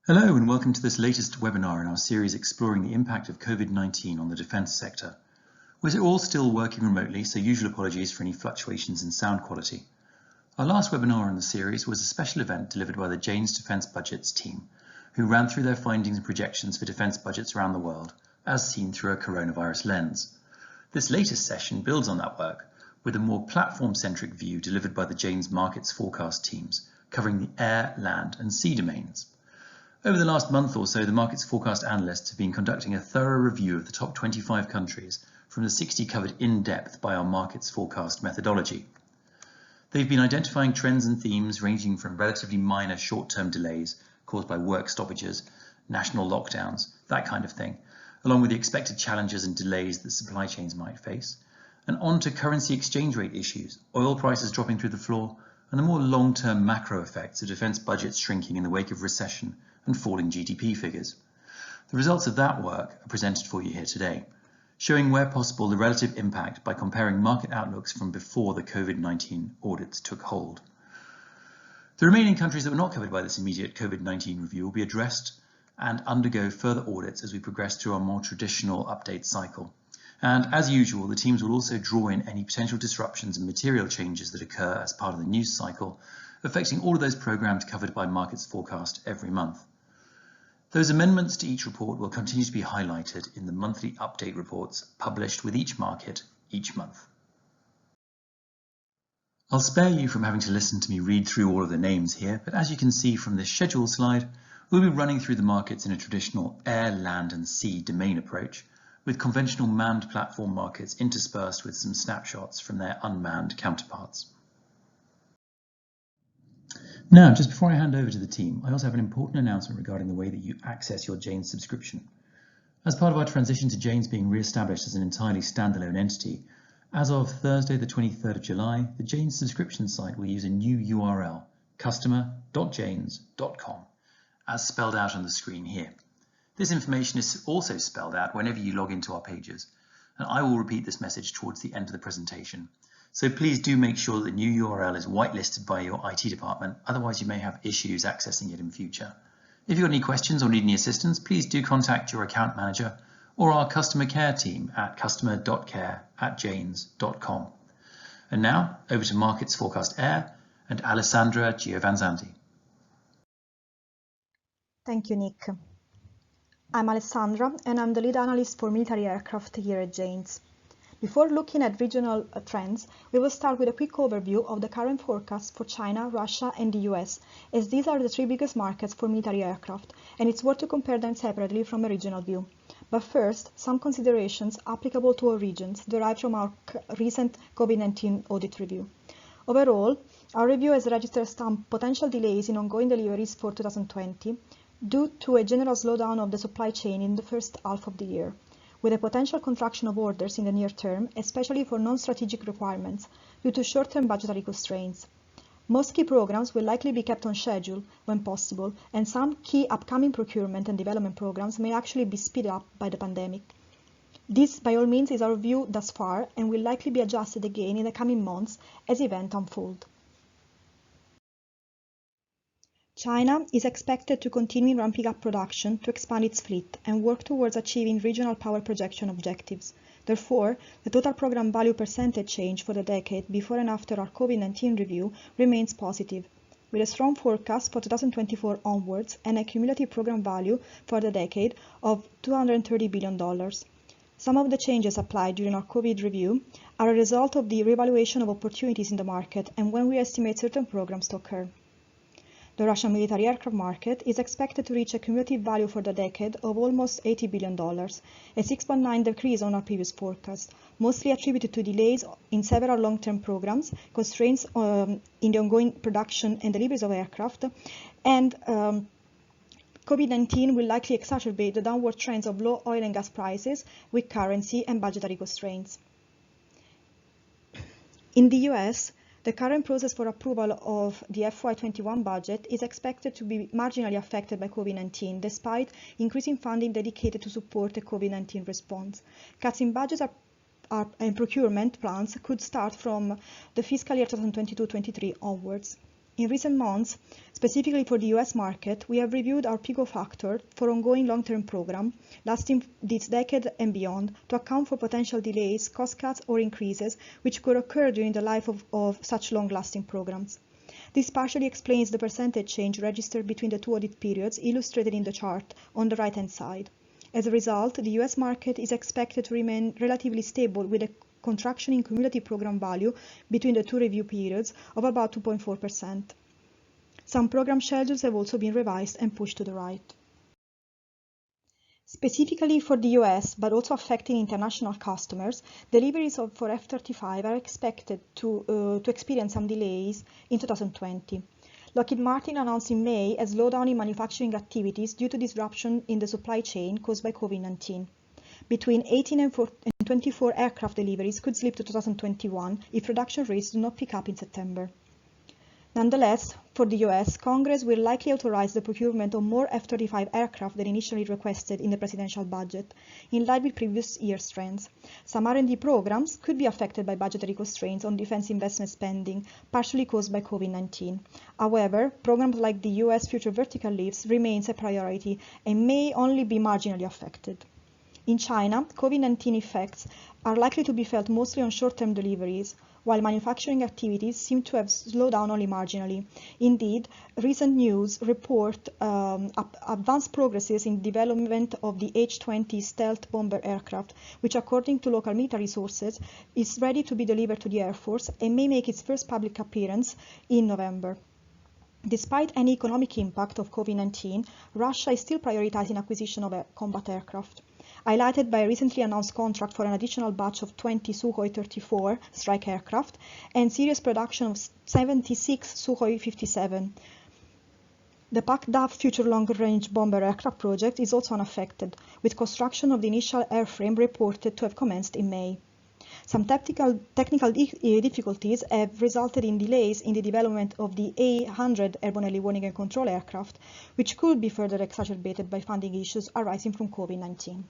Hello and welcome to this latest webinar in our series exploring the impact of COVID-19 on the defence sector. We're all still working remotely, so usual apologies for any fluctuations in sound quality. Our last webinar in the series was a special event delivered by the Jane's Defence Budgets team, who ran through their findings and projections for defence budgets around the world, as seen through a coronavirus lens. This latest session builds on that work, with a more platform-centric view delivered by the Jane's Markets Forecast teams, covering the air, land and sea domains. Over the last month or so, the Markets Forecast analysts have been conducting a thorough review of the top 25 countries from the 60 covered in depth by our Markets Forecast methodology. They've been identifying trends and themes ranging from relatively minor short-term delays caused by work stoppages, national lockdowns, that kind of thing, along with the expected challenges and delays that supply chains might face, and on to currency exchange rate issues, oil prices dropping through the floor, and the more long-term macro effects of defence budgets shrinking in the wake of recession and falling GDP figures. The results of that work are presented for you here today, showing where possible the relative impact by comparing market outlooks from before the COVID-19 audits took hold. The remaining countries that were not covered by this immediate COVID-19 review will be addressed and undergo further audits as we progress through our more traditional update cycle. And as usual, the teams will also draw in any potential disruptions and material changes that occur as part of the news cycle, affecting all of those programs covered by Markets Forecast every month. Those amendments to each report will continue to be highlighted in the monthly update reports published with each market each month. I'll spare you from having to listen to me read through all of the names here, but as you can see from this schedule slide, we'll be running through the markets in a traditional air, land and sea domain approach, with conventional manned platform markets interspersed with some snapshots from their unmanned counterparts. Now, just before I hand over to the team, I also have an important announcement regarding the way that you access your Jane's subscription. As part of our transition to Jane's being re-established as an entirely standalone entity, as of Thursday the 23rd of July, the Jane's subscription site will use a new URL, customer.janes.com, as spelled out on the screen here. This information is also spelled out whenever you log into our pages, and I will repeat this message towards the end of the presentation. So please do make sure that the new URL is whitelisted by your IT department, otherwise you may have issues accessing it in future. If you've got any questions or need any assistance, please do contact your account manager or our customer care team at customer.care@janes.com. And now over to Markets Forecast Air and Alessandra Giovanzanti. Thank you, Nick. I'm Alessandra and I'm the lead analyst for military aircraft here at Janes. Before looking at regional trends, we will start with a quick overview of the current forecasts for China, Russia and the US, as these are the three biggest markets for military aircraft, and it's worth to compare them separately from a regional view. But first, some considerations applicable to all regions derived from our recent COVID-19 audit review. Overall, our review has registered some potential delays in ongoing deliveries for 2020 due to a general slowdown of the supply chain in the first half of the year, with a potential contraction of orders in the near term, especially for non-strategic requirements, due to short-term budgetary constraints. Most key programs will likely be kept on schedule when possible, and some key upcoming procurement and development programs may actually be speeded up by the pandemic. This, by all means, is our view thus far and will likely be adjusted again in the coming months as events unfold. China is expected to continue ramping up production to expand its fleet and work towards achieving regional power projection objectives. Therefore, the total program value percentage change for the decade before and after our COVID-19 review remains positive, with a strong forecast for 2024 onwards and a cumulative program value for the decade of $230 billion. Some of the changes applied during our COVID review are a result of the reevaluation of opportunities in the market and when we estimate certain programs to occur. The Russian military aircraft market is expected to reach a cumulative value for the decade of almost $80 billion, a 6.9% decrease on our previous forecast, mostly attributed to delays in several long-term programs, constraints in the ongoing production and deliveries of aircraft, and COVID-19 will likely exacerbate the downward trends of low oil and gas prices, weak currency, and budgetary constraints. In the US, the current process for approval of the FY21 budget is expected to be marginally affected by COVID-19, despite increasing funding dedicated to support the COVID-19 response. Cuts in budgets and procurement plans could start from the fiscal year 2022-23 onwards. In recent months, specifically for the US market, we have reviewed our PIGO factor for ongoing long-term program lasting this decade and beyond to account for potential delays, cost cuts or increases which could occur during the life of such long-lasting programs. This partially explains the percentage change registered between the two audit periods illustrated in the chart on the right-hand side. As a result, the US market is expected to remain relatively stable with a contraction in cumulative program value between the two review periods of about 2.4%. Some program schedules have also been revised and pushed to the right. Specifically for the US, but also affecting international customers, deliveries for F-35 are expected to experience some delays in 2020. Lockheed Martin announced in May a slowdown in manufacturing activities due to disruption in the supply chain caused by Covid-19. Between 18 and 24 aircraft deliveries could slip to 2021 if production rates do not pick up in September. Nonetheless, for the US, Congress will likely authorize the procurement of more F-35 aircraft than initially requested in the presidential budget, in line with previous year's trends. Some R&D programs could be affected by budgetary constraints on defense investment spending, partially caused by Covid-19. However, programs like the US Future Vertical Lifts remains a priority and may only be marginally affected. In China, Covid-19 effects are likely to be felt mostly on short-term deliveries, while manufacturing activities seem to have slowed down only marginally. Indeed, recent news report advanced progresses in development of the H-20 stealth bomber aircraft, which according to local military sources is ready to be delivered to the Air Force and may make its first public appearance in November. Despite any economic impact of Covid-19, Russia is still prioritizing acquisition of combat aircraft, highlighted by a recently announced contract for an additional batch of 20 Sukhoi 34 strike aircraft and serious production of 76 Sukhoi 57. The PACDAF Future Long-Range Bomber Aircraft project is also unaffected, with construction of the initial airframe reported to have commenced in May. Some technical difficulties have resulted in delays in the development of the A-100 airborne early warning and control aircraft, which could be further exacerbated by funding issues arising from Covid-19.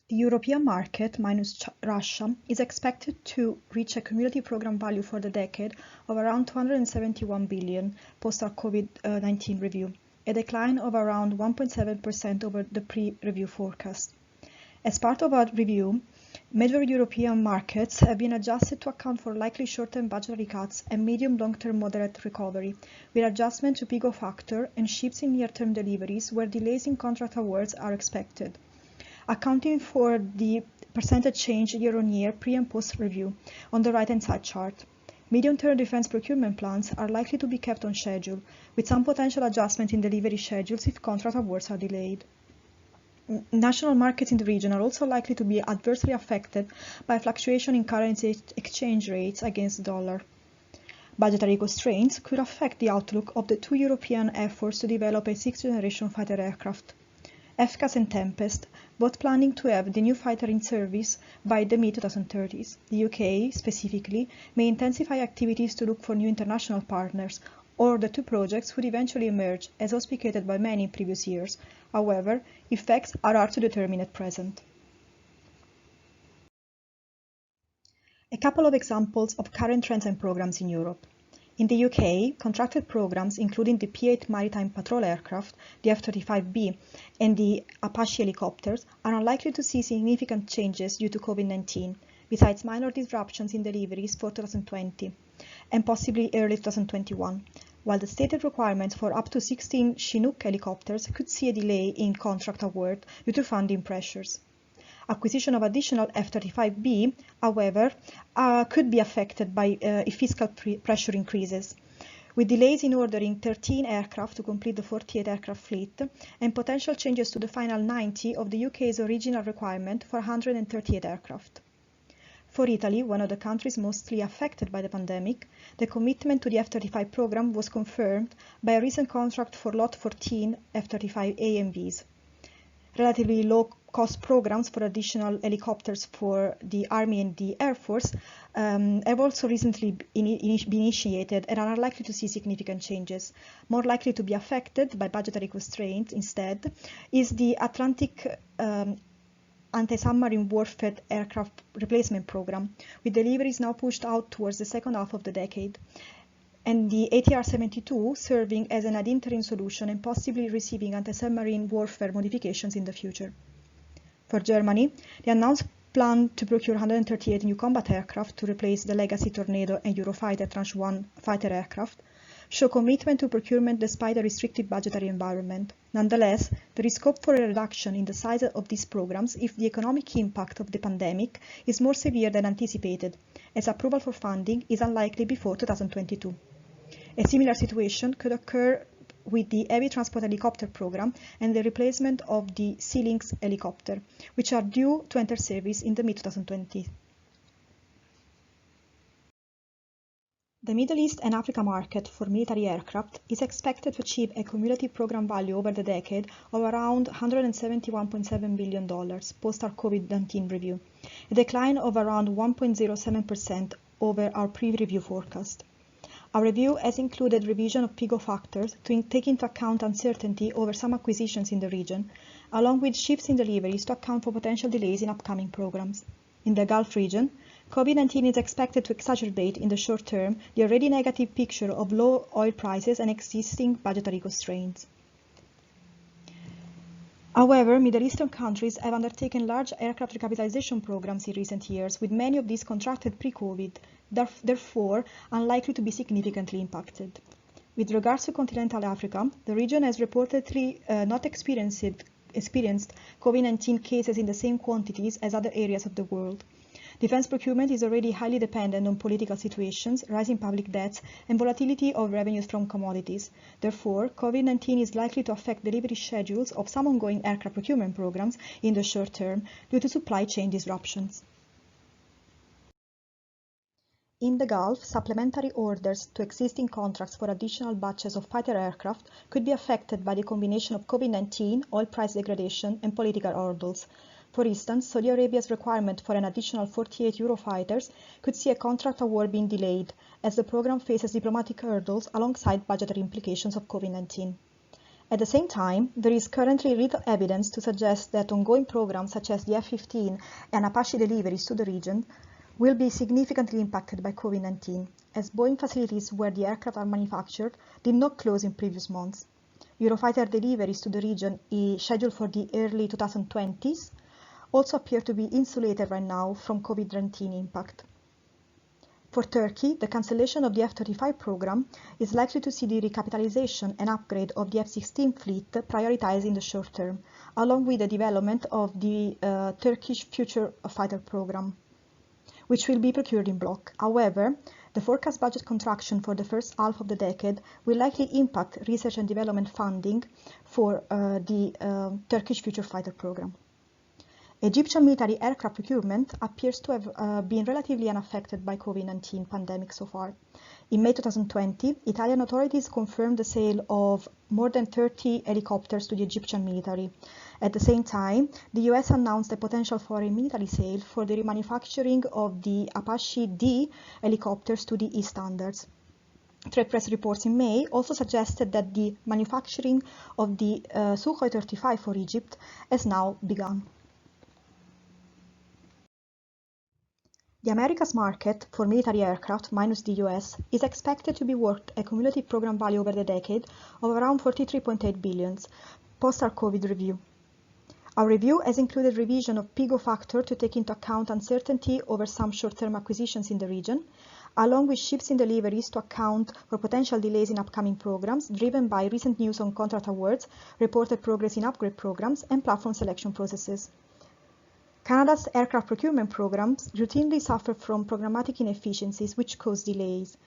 The European market, minus Russia, is expected to reach a cumulative program value for the decade of around 271 billion post our Covid-19 review, a decline of around 1.7% over the pre-review forecast. As part of our review, major European markets have been adjusted to account for likely short-term budgetary cuts and medium-long-term moderate recovery, with adjustment to PIGO factor and shifts in near-term deliveries where delays in contract awards are expected. Accounting for the percentage change year-on-year pre- and post-review on the right-hand side chart. Medium-term defense procurement plans are likely to be kept on schedule, with some potential adjustment in delivery schedules if contract awards are delayed. National markets in the region are also likely to be adversely affected by fluctuation in currency exchange rates against the dollar. Budgetary constraints could affect the outlook of the two European efforts to develop a sixth-generation fighter aircraft, FCAS and Tempest, both planning to have the new fighter in service by the mid-2030s. The UK, specifically, may intensify activities to look for new international partners, or the two projects would eventually emerge, as auspicated by many in previous years. However, effects are hard to determine at present. A couple of examples of current trends and programs in Europe. In the UK, contracted programs including the P-8 maritime patrol aircraft, the F-35B, and the Apache helicopters are unlikely to see significant changes due to Covid-19, besides minor disruptions in deliveries for 2020 and possibly early 2021, while the stated requirements for up to 16 Chinook helicopters could see a delay in contract award due to funding pressures. Acquisition of additional F-35B, however, could be affected by if fiscal pressure increases, with delays in ordering 13 aircraft to complete the 48 aircraft fleet and potential changes to the final 90 of the UK's original requirement for 138 aircraft. For Italy, one of the countries mostly affected by the pandemic, the commitment to the F-35 program was confirmed by a recent contract for Lot 14 F-35A and Bs. Relatively low-cost programs for additional helicopters for the Army and the Air Force have also recently been initiated and are unlikely to see significant changes. More likely to be affected by budgetary constraints, instead, is the Atlantic anti-submarine warfare aircraft replacement program, with deliveries now pushed out towards the second half of the decade, and the ATR-72 serving as an ad interim solution and possibly receiving anti-submarine warfare modifications in the future. For Germany, the announced plan to procure 138 new combat aircraft to replace the legacy Tornado and Eurofighter Tranche 1 fighter aircraft show commitment to procurement despite a restricted budgetary environment. Nonetheless, there is scope for a reduction in the size of these programs if the economic impact of the pandemic is more severe than anticipated, as approval for funding is unlikely before 2022. A similar situation could occur with the heavy transport helicopter program and the replacement of the Sea-Lynx helicopter, which are due to enter service in the mid-2020s. The Middle East and Africa market for military aircraft is expected to achieve a cumulative program value over the decade of around $171.7 billion post our Covid-19 review, a decline of around 1.07% over our pre-review forecast. Our review has included revision of PIGO factors to take into account uncertainty over some acquisitions in the region, along with shifts in deliveries to account for potential delays in upcoming programs. In the Gulf region, Covid-19 is expected to exacerbate in the short term the already negative picture of low oil prices and existing budgetary constraints. However, Middle Eastern countries have undertaken large aircraft recapitalization programs in recent years, with many of these contracted pre-Covid, therefore unlikely to be significantly impacted. With regards to continental Africa, the region has reportedly not experienced COVID-19 cases in the same quantities as other areas of the world. Defense procurement is already highly dependent on political situations, rising public debts, and volatility of revenues from commodities. Therefore, COVID-19 is likely to affect delivery schedules of some ongoing aircraft procurement programs in the short term due to supply chain disruptions. In the Gulf, supplementary orders to existing contracts for additional batches of fighter aircraft could be affected by the combination of COVID-19, oil price degradation, and political hurdles. For instance, Saudi Arabia's requirement for an additional 48 Eurofighters could see a contract award being delayed, as the program faces diplomatic hurdles alongside budgetary implications of COVID-19. At the same time, there is currently little evidence to suggest that ongoing programs such as the F-15 and Apache deliveries to the region will be significantly impacted by COVID-19, as Boeing facilities where the aircraft are manufactured did not close in previous months. Eurofighter deliveries to the region scheduled for the early 2020s also appear to be insulated right now from COVID-19 impact. For Turkey, the cancellation of the F-35 program is likely to see the recapitalization and upgrade of the F-16 fleet prioritized in the short term, along with the development of the Turkish Future Fighter program, which will be procured in block. However, the forecast budget contraction for the first half of the decade will likely impact research and development funding for the Turkish Future Fighter program. Egyptian military aircraft procurement appears to have been relatively unaffected by COVID-19 pandemic so far. In May 2020, Italian authorities confirmed the sale of more than 30 helicopters to the Egyptian military. At the same time, the US announced a potential foreign military sale for the remanufacturing of the Apache D helicopters to the E standards. Trade press reports in May also suggested that the manufacturing of the Sukhoi 35 for Egypt has now begun. The Americas market for military aircraft, minus the US, is expected to be worth a cumulative program value over the decade of around $43.8 billion, post our COVID review. Our review has included revision of PIGO factor to take into account uncertainty over some short-term acquisitions in the region, along with shifts in deliveries to account for potential delays in upcoming programs, driven by recent news on contract awards, reported progress in upgrade programs, and platform selection processes. Canada's aircraft procurement programs routinely suffer from programmatic inefficiencies which cause delays,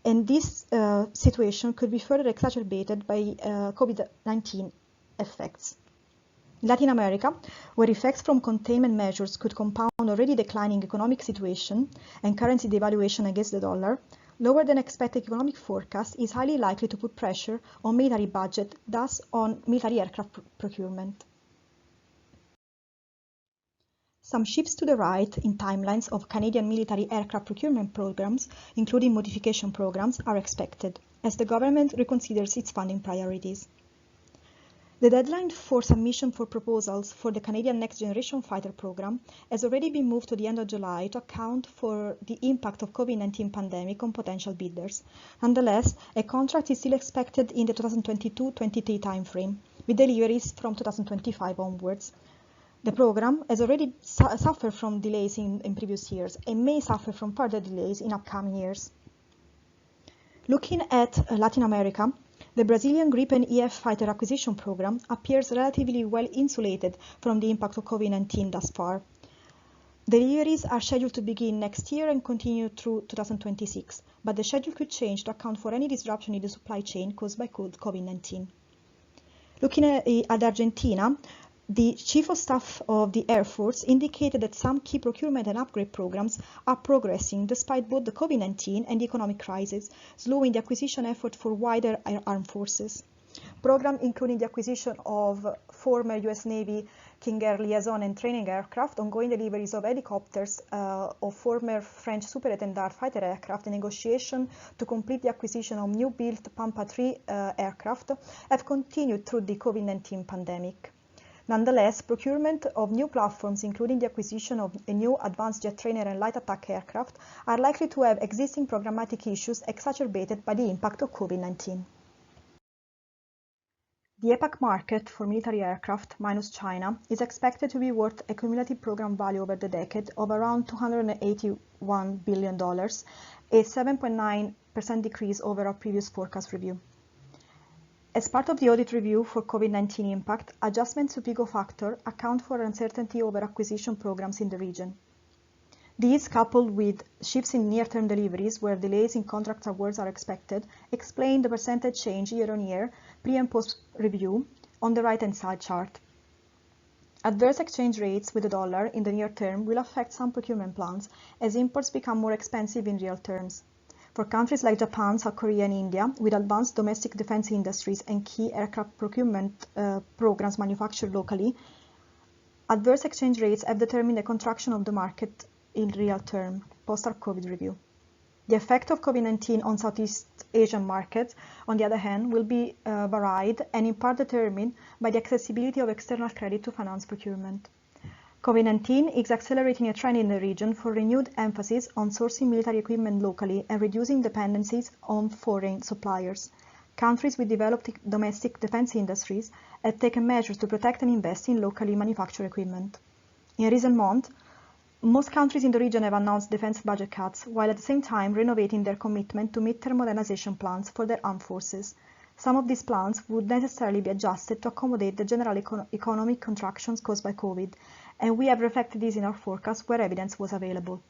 and this situation could be further exacerbated by COVID-19 effects. In Latin America, where effects from containment measures could compound already declining economic situation and currency devaluation against the dollar, lower than expected economic forecast is highly likely to put pressure on military budget, thus on military aircraft procurement. Some shifts to the right in timelines of Canadian military aircraft procurement programs, including modification programs, are expected, as the government reconsiders its funding priorities. The deadline for submission for proposals for the Canadian Next Generation Fighter program has already been moved to the end of July to account for the impact of COVID-19 pandemic on potential bidders. Nonetheless, a contract is still expected in the 2022-23 timeframe, with deliveries from 2025 onwards. The program has already suffered from delays in previous years and may suffer from further delays in upcoming years. Looking at Latin America, the Brazilian Gripen EF fighter acquisition program appears relatively well insulated from the impact of COVID-19 thus far. Deliveries are scheduled to begin next year and continue through 2026, but the schedule could change to account for any disruption in the supply chain caused by COVID-19. Looking at Argentina, the Chief of Staff of the Air Force indicated that some key procurement and upgrade programs are progressing despite both the COVID-19 and the economic crisis, slowing the acquisition effort for wider armed forces. Programs including the acquisition of former US Navy King Air liaison and training aircraft, ongoing deliveries of helicopters of former French Super-Étendard fighter aircraft, and negotiation to complete the acquisition of new-built Pampa 3 aircraft have continued through the COVID-19 pandemic. Nonetheless, procurement of new platforms, including the acquisition of a new advanced jet trainer and light attack aircraft, are likely to have existing programmatic issues exacerbated by the impact of COVID-19. The APAC market for military aircraft, minus China, is expected to be worth a cumulative program value over the decade of around $281 billion, a 7.9% decrease over our previous forecast review. As part of the audit review for COVID-19 impact, adjustments to PIGO factor account for uncertainty over acquisition programs in the region. These, coupled with shifts in near-term deliveries where delays in contract awards are expected, explain the percentage change year-on-year, pre- and post-review, on the right-hand side chart. Adverse exchange rates with the dollar in the near term will affect some procurement plans as imports become more expensive in real terms. For countries like Japan, South Korea, and India, with advanced domestic defense industries and key aircraft procurement programs manufactured locally, adverse exchange rates have determined a contraction of the market in real term, post our COVID review. The effect of COVID-19 on Southeast Asian markets, on the other hand, will be varied and in part determined by the accessibility of external credit to finance procurement. COVID-19 is accelerating a trend in the region for renewed emphasis on sourcing military equipment locally and reducing dependencies on foreign suppliers. Countries with developed domestic defense industries have taken measures to protect and invest in locally manufactured equipment. In recent months, most countries in the region have announced defense budget cuts, while at the same time renovating their commitment to mid-term modernization plans for their armed forces. Some of these plans would necessarily be adjusted to accommodate the general economic contractions caused by COVID, and we have reflected this in our forecast where evidence was available.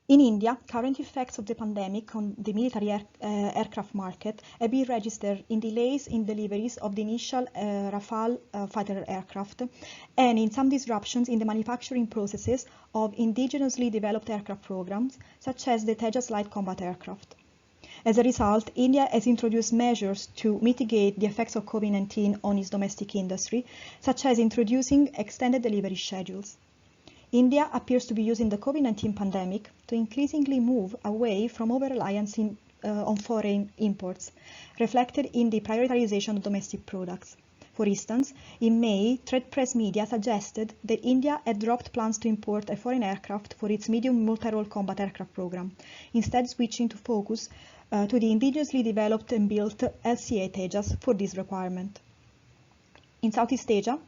In India, current effects of the pandemic on the military aircraft market have been registered in delays in deliveries of the initial Rafale fighter aircraft and in some disruptions in the manufacturing processes of indigenously developed aircraft programs, such as the Tejas light combat aircraft. As a result, India has introduced measures to mitigate the effects of COVID-19 on its domestic industry, such as introducing extended delivery schedules. India appears to be using the COVID-19 pandemic to increasingly move away from over-reliance on foreign imports, reflected in the prioritization of domestic products. For instance, in May, trade press media suggested that India had dropped plans to import a foreign aircraft for its medium multi-role combat aircraft program, instead switching to focus to the indigenously developed and built LCA Tejas for this requirement. In Southeast Asia,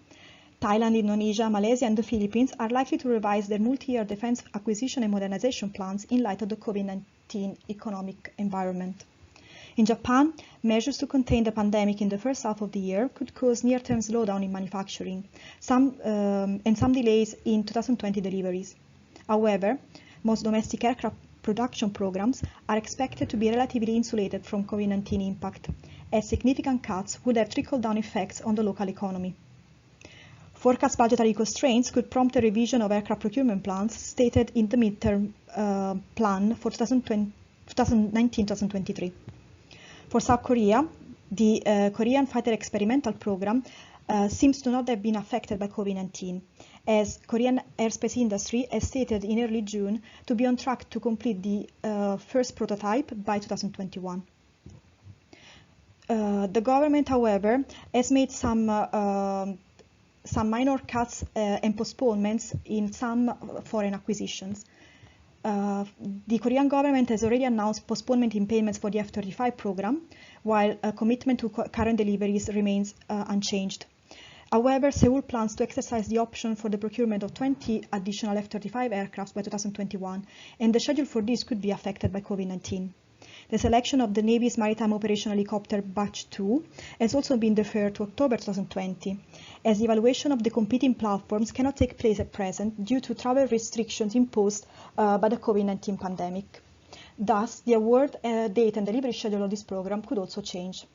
Thailand, Indonesia, Malaysia, and the Philippines are likely to revise their multi-year defense acquisition and modernization plans in light of the COVID-19 economic environment. In Japan, measures to contain the pandemic in the first half of the year could cause near-term slowdown in manufacturing, and some delays in 2020 deliveries. However, most domestic aircraft production programs are expected to be relatively insulated from COVID-19 impact, as significant cuts would have trickle-down effects on the local economy. Forecast budgetary constraints could prompt a revision of aircraft procurement plans stated in the midterm plan for 2019-2023. For South Korea, the Korean fighter experimental program seems to not have been affected by COVID-19, as Korean airspace industry has stated in early June to be on track to complete the first prototype by 2021. The government, however, has made some minor cuts and postponements in some foreign acquisitions. The Korean government has already announced postponement in payments for the F-35 program, while a commitment to current deliveries remains unchanged. However, Seoul plans to exercise the option for the procurement of 20 additional F-35 aircraft by 2021, and the schedule for this could be affected by COVID-19. The selection of the Navy's Maritime Operation Helicopter Batch 2 has also been deferred to October 2020, as the evaluation of the competing platforms cannot take place at present due to travel restrictions imposed by the COVID-19 pandemic. Thus, the award date and delivery schedule of this program could also change.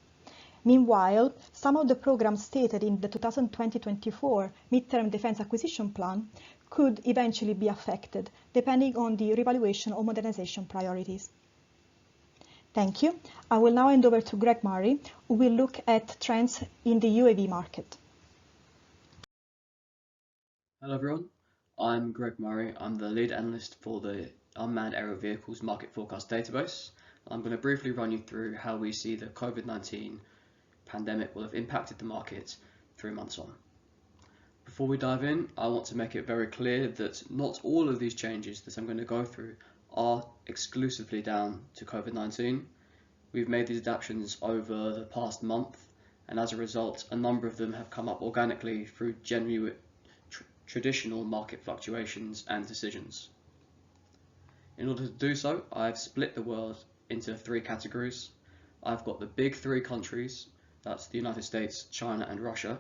Meanwhile, some of the programs stated in the 2020-24 Midterm Defense Acquisition Plan could eventually be affected, depending on the revaluation or modernization priorities. Thank you. I will now hand over to Greg Murray, who will look at trends in the UAV market. Hello everyone, I'm Greg Murray. I'm the lead analyst for the Unmanned Aerial Vehicles Market Forecast Database. I'm going to briefly run you through how we see the COVID-19 pandemic will have impacted the market 3 months on. Before we dive in, I want to make it very clear that not all of these changes that I'm going to go through are exclusively down to COVID-19. We've made these adaptations over the past month, and as a result, a number of them have come up organically through genuine traditional market fluctuations and decisions. In order to do so, I've split the world into 3 categories. I've got the big 3 countries, that's the United States, China and Russia.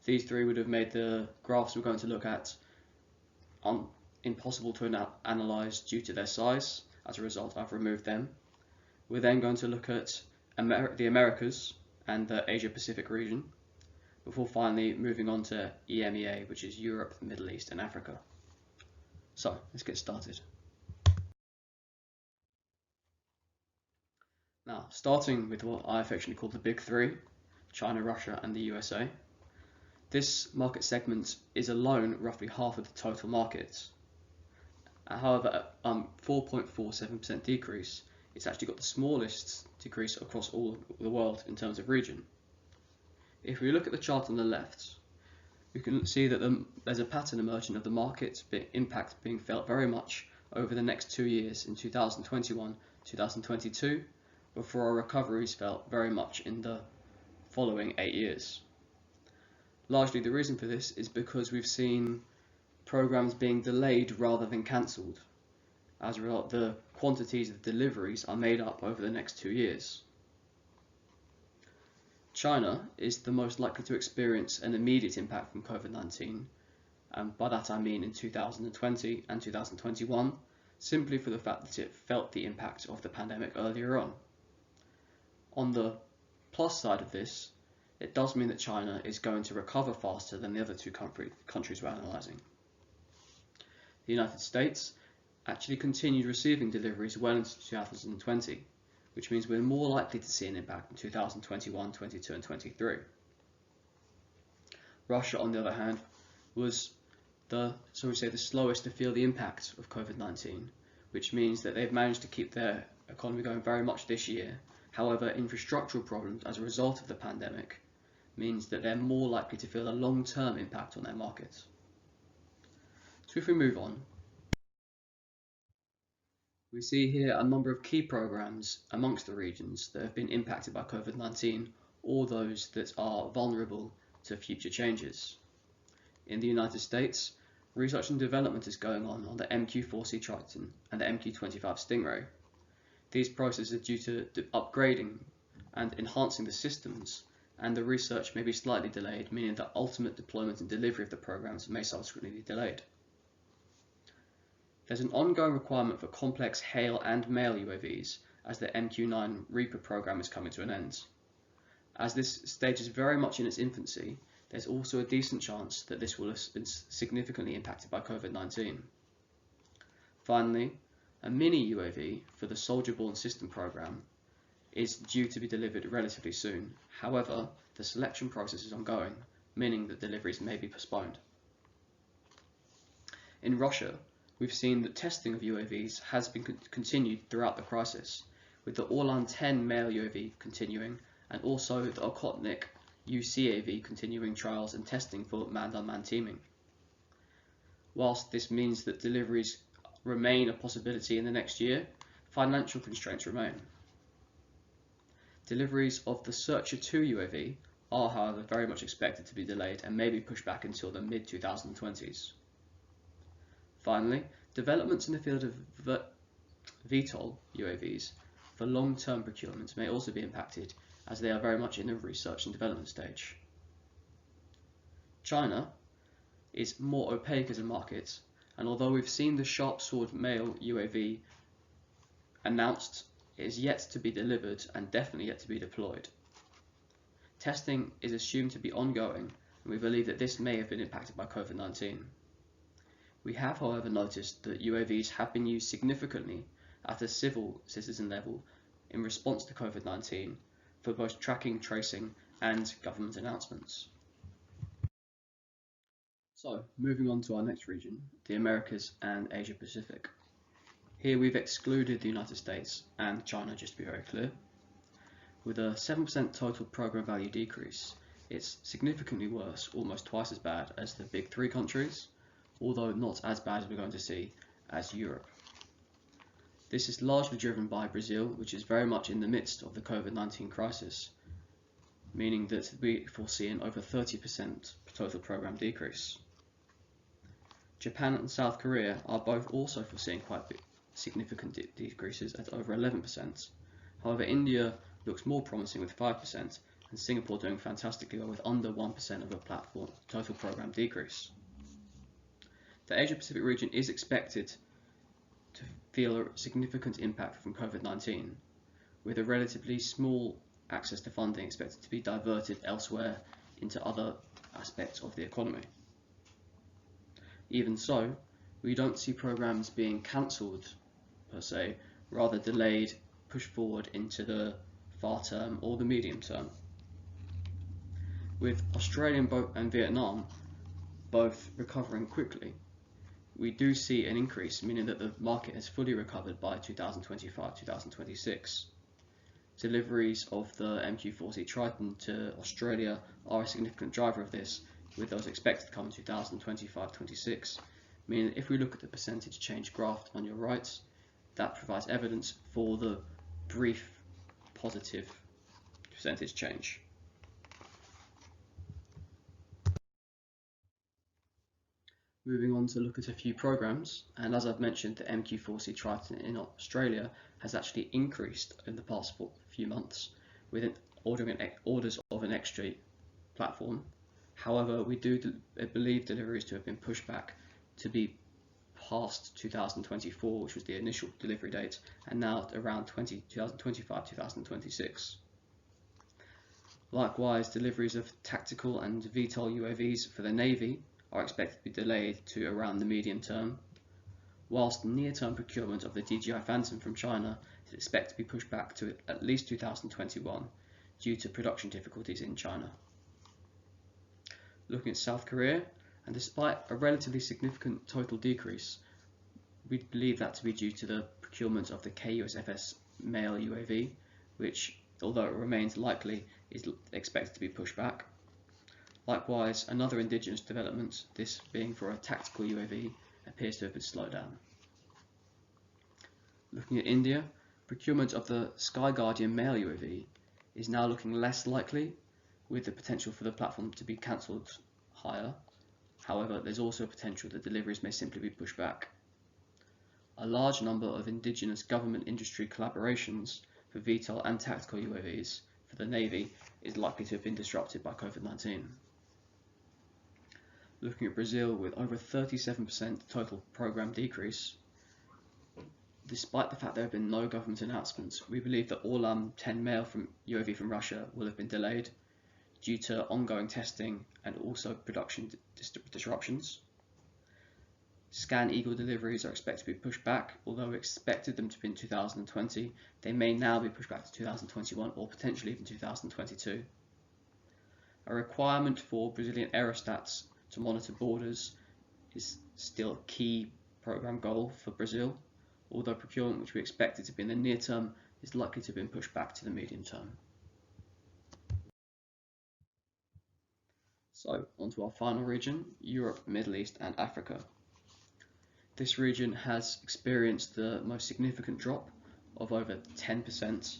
These 3 would have made the graphs we're going to look at impossible to analyze due to their size. As a result, I've removed them. We're then going to look at the Americas and the Asia Pacific region, before finally moving on to EMEA, which is Europe, the Middle East and Africa. So let's get started. Now, starting with what I affectionately call the big 3, China, Russia and the USA. This market segment is alone roughly half of the total market. However, 4.47% decrease, it's actually got the smallest decrease across all the world in terms of region. If we look at the chart on the left, we can see that there's a pattern emerging of the market impact being felt very much over the next 2 years in 2021, 2022, before our recovery is felt very much in the following 8 years. Largely the reason for this is because we've seen programs being delayed rather than cancelled. As a result, the quantities of deliveries are made up over the next 2 years. China is the most likely to experience an immediate impact from COVID-19, and by that I mean in 2020 and 2021, simply for the fact that it felt the impact of the pandemic earlier on. On the plus side of this, it does mean that China is going to recover faster than the other 2 countries we're analysing. The United States actually continued receiving deliveries well into 2020, which means we're more likely to see an impact in 2021, 22 and 23. Russia, on the other hand, was the slowest to feel the impact of COVID-19, which means that they've managed to keep their economy going very much this year. However, infrastructural problems as a result of the pandemic means that they're more likely to feel a long-term impact on their markets. So if we move on, we see here a number of key programs amongst the regions that have been impacted by COVID-19, or those that are vulnerable to future changes. In the United States, research and development is going on the MQ-4C Triton and the MQ-25 Stingray. These processes are due to upgrading and enhancing the systems, and the research may be slightly delayed, meaning that ultimate deployment and delivery of the programs may subsequently be delayed. There's an ongoing requirement for complex HALE and MALE UAVs as the MQ-9 Reaper program is coming to an end. As this stage is very much in its infancy, there's also a decent chance that this will have been significantly impacted by COVID-19. Finally, a mini UAV for the Soldier-Borne System program is due to be delivered relatively soon. However, the selection process is ongoing, meaning that deliveries may be postponed. In Russia, we've seen that testing of UAVs has been continued throughout the crisis, with the Orlan-10 male UAV continuing and also the Okhotnik UCAV continuing trials and testing for man-on-man teaming. Whilst this means that deliveries remain a possibility in the next year, financial constraints remain. Deliveries of the Searcher 2 UAV are, however, very much expected to be delayed and may be pushed back until the mid-2020s. Finally, developments in the field of VTOL UAVs for long-term procurement may also be impacted, as they are very much in the research and development stage. China is more opaque as a market, and although we've seen the Sharp Sword male UAV announced, it is yet to be delivered and definitely yet to be deployed. Testing is assumed to be ongoing, and we believe that this may have been impacted by Covid-19. We have, however, noticed that UAVs have been used significantly at a civil citizen level in response to Covid-19 for both tracking, tracing, and government announcements. So, moving on to our next region, the Americas and Asia Pacific. Here we've excluded the United States and China, just to be very clear. With a 7% total program value decrease, it's significantly worse, almost twice as bad as the big three countries, although not as bad as we're going to see as Europe. This is largely driven by Brazil, which is very much in the midst of the Covid-19 crisis, meaning that we foresee an over 30% total program decrease. Japan and South Korea are both also foreseeing quite significant decreases at over 11%. However, India looks more promising with 5%, and Singapore doing fantastically well with under 1% of a platform total program decrease. The Asia Pacific region is expected to feel a significant impact from Covid-19, with a relatively small access to funding expected to be diverted elsewhere into other aspects of the economy. Even so, we don't see programs being cancelled per se, rather delayed, pushed forward into the far term or the medium term. With Australia and Vietnam both recovering quickly, we do see an increase, meaning that the market has fully recovered by 2025-2026. Deliveries of the MQ-4C Triton to Australia are a significant driver of this, with those expected to come in 2025-26, meaning that if we look at the percentage change graph on your right, that provides evidence for the brief positive percentage change. Moving on to look at a few programs, and as I've mentioned, the MQ-4C Triton in Australia has actually increased in the past few months with orders of an extra platform. However, we do believe deliveries to have been pushed back to be past 2024, which was the initial delivery date, and now around 2025-2026. Likewise, deliveries of tactical and VTOL UAVs for the Navy are expected to be delayed to around the medium term, whilst near-term procurement of the DJI Phantom from China is expected to be pushed back to at least 2021 due to production difficulties in China. Looking at South Korea, and despite a relatively significant total decrease, we believe that to be due to the procurement of the KUSFS male UAV, which, although it remains likely, is expected to be pushed back. Likewise, another indigenous development, this being for a tactical UAV, appears to have been slowed down. Looking at India, procurement of the Sky Guardian male UAV is now looking less likely, with the potential for the platform to be cancelled higher. However, there's also a potential that deliveries may simply be pushed back. A large number of indigenous government industry collaborations for VTOL and tactical UAVs for the Navy is likely to have been disrupted by Covid-19. Looking at Brazil, with over 37% total program decrease, despite the fact there have been no government announcements, we believe that all 10 male UAV from Russia will have been delayed due to ongoing testing and also production disruptions. Scan Eagle deliveries are expected to be pushed back, although we expected them to be in 2020, they may now be pushed back to 2021 or potentially even 2022. A requirement for Brazilian aerostats to monitor borders is still a key program goal for Brazil, although procurement, which we expected to be in the near term, is likely to have been pushed back to the medium term. So, onto our final region, Europe, Middle East and Africa. This region has experienced the most significant drop of over 10%.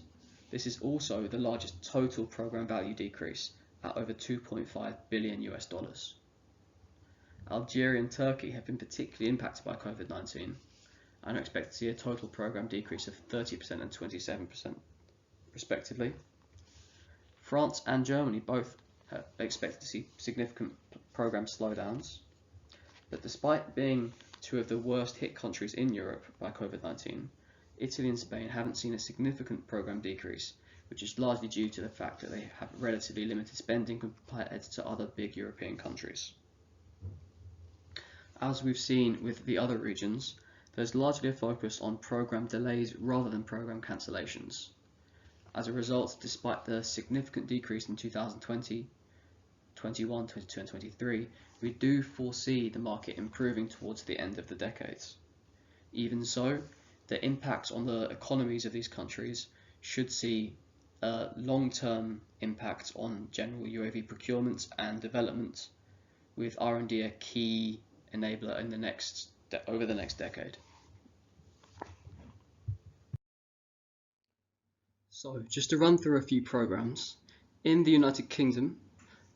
This is also the largest total program value decrease at over 2.5 billion US dollars. Algeria and Turkey have been particularly impacted by Covid-19 and are expected to see a total program decrease of 30% and 27% respectively. France and Germany both are expected to see significant program slowdowns, but despite being two of the worst hit countries in Europe by Covid-19, Italy and Spain haven't seen a significant program decrease, which is largely due to the fact that they have relatively limited spending compared to other big European countries. As we've seen with the other regions, there's largely a focus on program delays rather than program cancellations. As a result, despite the significant decrease in 2020, 21, 22 and 23, we do foresee the market improving towards the end of the decades. Even so, the impacts on the economies of these countries should see a long-term impact on general UAV procurement and development, with R&D a key enabler in over the next decade. So, just to run through a few programs, in the United Kingdom,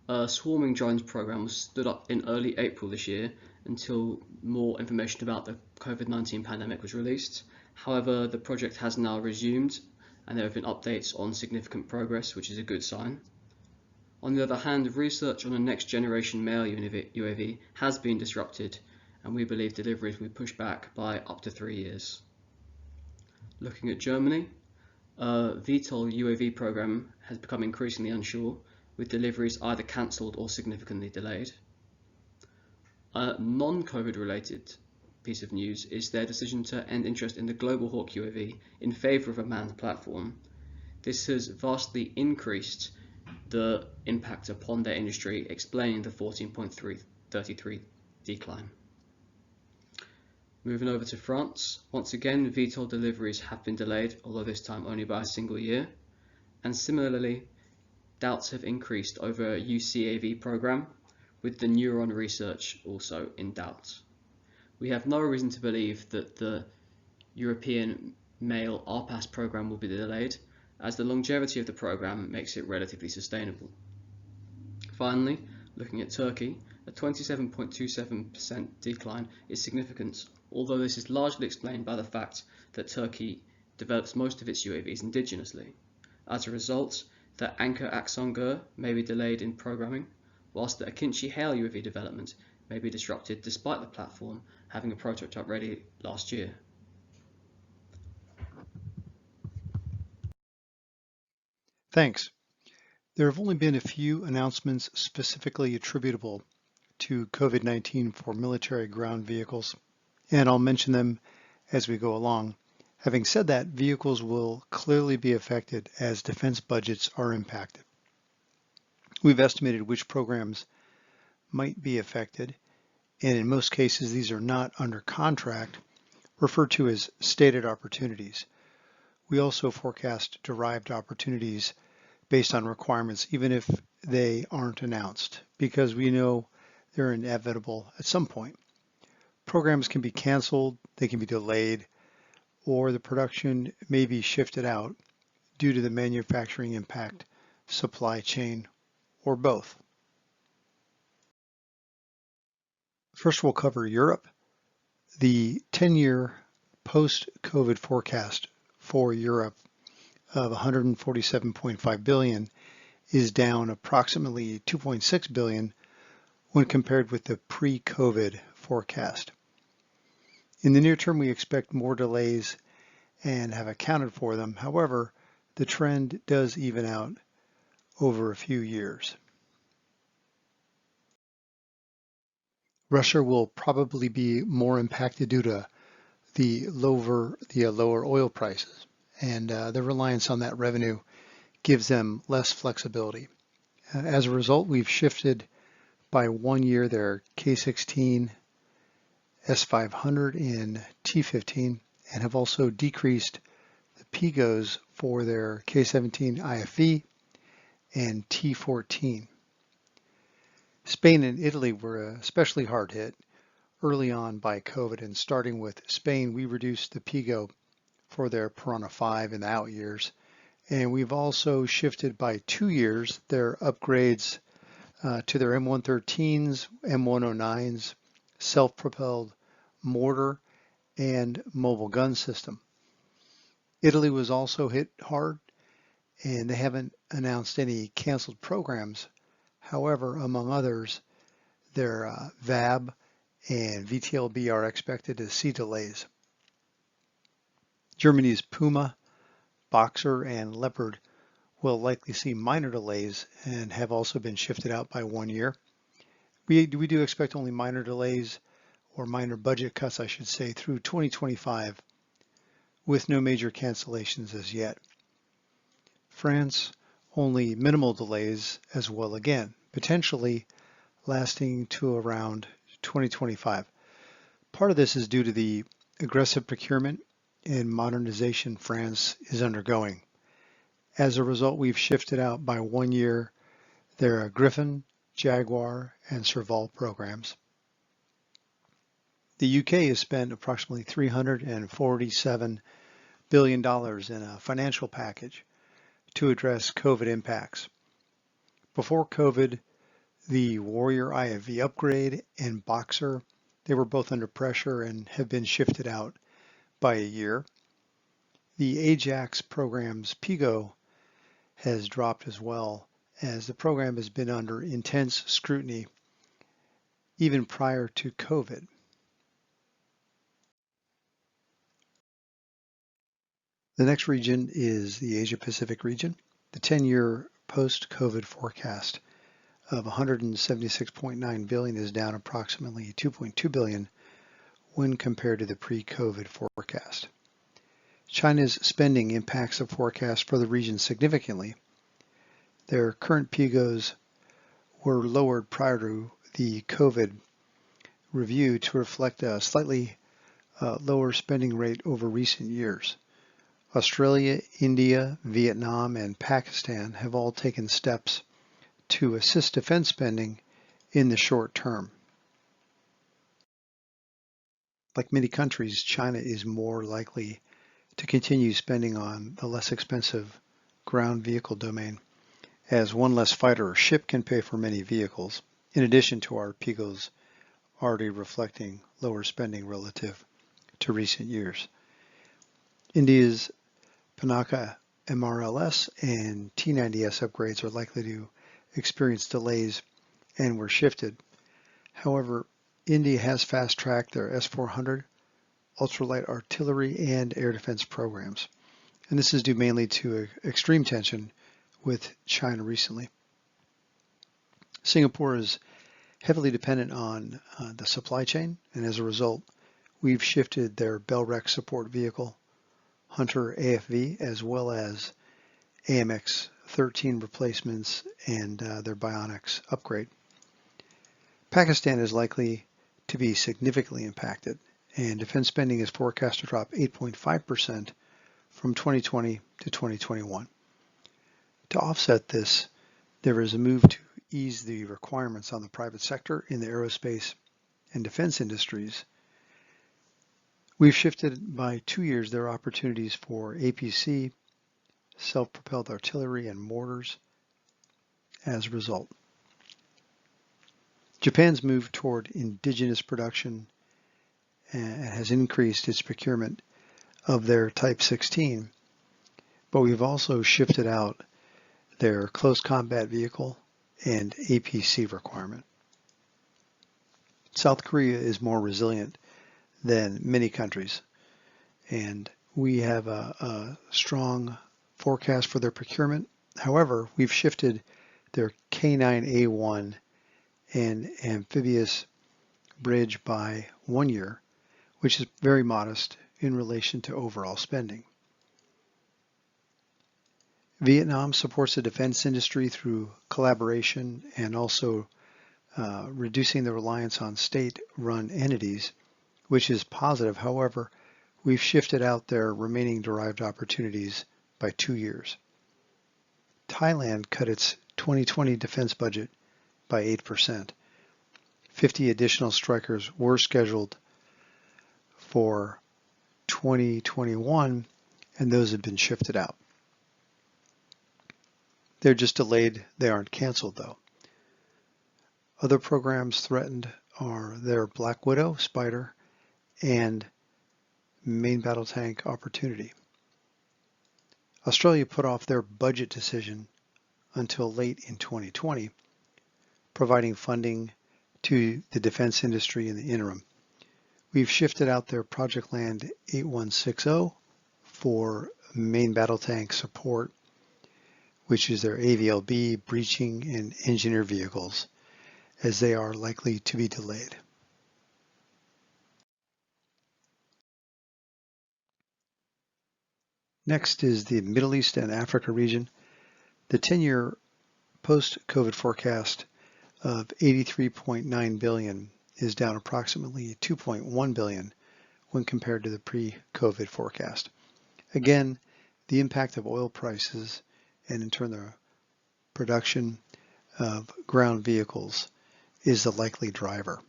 a swarming drones program was stood up in early April this year until more information about the COVID-19 pandemic was released. However, the project has now resumed and there have been updates on significant progress, which is a good sign. On the other hand, research on a next generation male UAV has been disrupted, and we believe deliveries will be pushed back by up to 3 years. Looking at Germany, VTOL UAV program has become increasingly unsure, with deliveries either cancelled or significantly delayed. A non-COVID related piece of news is their decision to end interest in the Global Hawk UAV in favour of a manned platform. This has vastly increased the impact upon their industry, explaining the 14.33 decline. Moving over to France, once again VTOL deliveries have been delayed, although this time only by a single year, and similarly doubts have increased over UCAV program, with the Neuron research also in doubt. We have no reason to believe that the European male RPAS program will be delayed, as the longevity of the program makes it relatively sustainable. Finally, looking at Turkey, a 27.27% decline is significant, although this is largely explained by the fact that Turkey develops most of its UAVs indigenously. As a result, the Anka Aksonger may be delayed in programming, whilst the Akinci Hail UAV development may be disrupted despite the platform having a prototype ready last year. Thanks. There have only been a few announcements specifically attributable to COVID-19 for military ground vehicles, and I'll mention them as we go along. Having said that, vehicles will clearly be affected as defense budgets are impacted. We've estimated which programs might be affected, and in most cases these are not under contract, referred to as stated opportunities. We also forecast derived opportunities based on requirements, even if they aren't announced, because we know they're inevitable at some point. Programs can be canceled, they can be delayed, or the production may be shifted out due to the manufacturing impact, supply chain, or both. First, we'll cover Europe. The 10-year post-COVID forecast for Europe of 147.5 billion is down approximately 2.6 billion when compared with the pre-COVID forecast. In the near term, we expect more delays and have accounted for them. However, the trend does even out over a few years. Russia will probably be more impacted due to the lower oil prices, and the reliance on that revenue gives them less flexibility. As a result, we've shifted by 1 year their K-16, S-500, and T-15, and have also decreased the PGOs for their K-17 IFV and T-14. Spain and Italy were especially hard hit early on by COVID, and starting with Spain, we reduced the PIGO for their Piranha 5 in the out years. And we've also shifted by 2 years their upgrades to their M113s, M109s, self-propelled mortar, and mobile gun system. Italy was also hit hard, and they haven't announced any canceled programs. However, among others, their VAB and VTLB are expected to see delays. Germany's Puma, Boxer, and Leopard will likely see minor delays and have also been shifted out by 1 year. We do expect only minor delays, or minor budget cuts, I should say, through 2025, with no major cancellations as yet. France, only minimal delays as well again, potentially lasting to around 2025. Part of this is due to the aggressive procurement and modernization France is undergoing. As a result, we've shifted out by 1 year their Griffon, Jaguar, and Serval programs. The UK has spent approximately $347 billion in a financial package to address COVID impacts. Before COVID, the Warrior IFV upgrade and Boxer, they were both under pressure and have been shifted out by a year. The Ajax program's PIGO has dropped as well, as the program has been under intense scrutiny even prior to COVID. The next region is the Asia Pacific region. The 10-year post-COVID forecast of 176.9 billion is down approximately 2.2 billion when compared to the pre-COVID forecast. China's spending impacts the forecast for the region significantly. Their current PIGOs were lowered prior to the COVID review to reflect a slightly lower spending rate over recent years. Australia, India, Vietnam, and Pakistan have all taken steps to assist defense spending in the short term. Like many countries, China is more likely to continue spending on the less expensive ground vehicle domain, as one less fighter or ship can pay for many vehicles, in addition to our PIGOs already reflecting lower spending relative to recent years. India's Pinaka MRLS and T90S upgrades are likely to experience delays and were shifted. However, India has fast-tracked their S-400, ultralight artillery, and air defense programs. And this is due mainly to extreme tension with China recently. Singapore is heavily dependent on the supply chain, and as a result, we've shifted their Belrec support vehicle, Hunter AFV, as well as AMX 13 replacements and their Bionics upgrade. Pakistan is likely to be significantly impacted, and defense spending is forecast to drop 8.5% from 2020 to 2021. To offset this, there is a move to ease the requirements on the private sector in the aerospace and defense industries. We've shifted by 2 years their opportunities for APC, self-propelled artillery, and mortars as a result. Japan's move toward indigenous production has increased its procurement of their Type 16, but we've also shifted out their close combat vehicle and APC requirement. South Korea is more resilient than many countries, and we have a strong forecast for their procurement. However, we've shifted their K9A1 and amphibious bridge by 1 year, which is very modest in relation to overall spending. Vietnam supports the defense industry through collaboration and also reducing the reliance on state-run entities, which is positive. However, we've shifted out their remaining derived opportunities by 2 years. Thailand cut its 2020 defense budget by 8%. 50 additional strikers were scheduled for 2021, and those have been shifted out. They're just delayed, they aren't canceled though. Other programs threatened are their Black Widow, Spider, and Main Battle Tank Opportunity. Australia put off their budget decision until late in 2020, providing funding to the defense industry in the interim. We've shifted out their Project Land 8160 for main battle tank support, which is their AVLB, breaching, and engineer vehicles, as they are likely to be delayed. Next is the Middle East and Africa region. The 10-year post-COVID forecast of 83.9 billion is down approximately 2.1 billion when compared to the pre-COVID forecast. Again, the impact of oil prices and in turn the production of ground vehicles is the likely driver.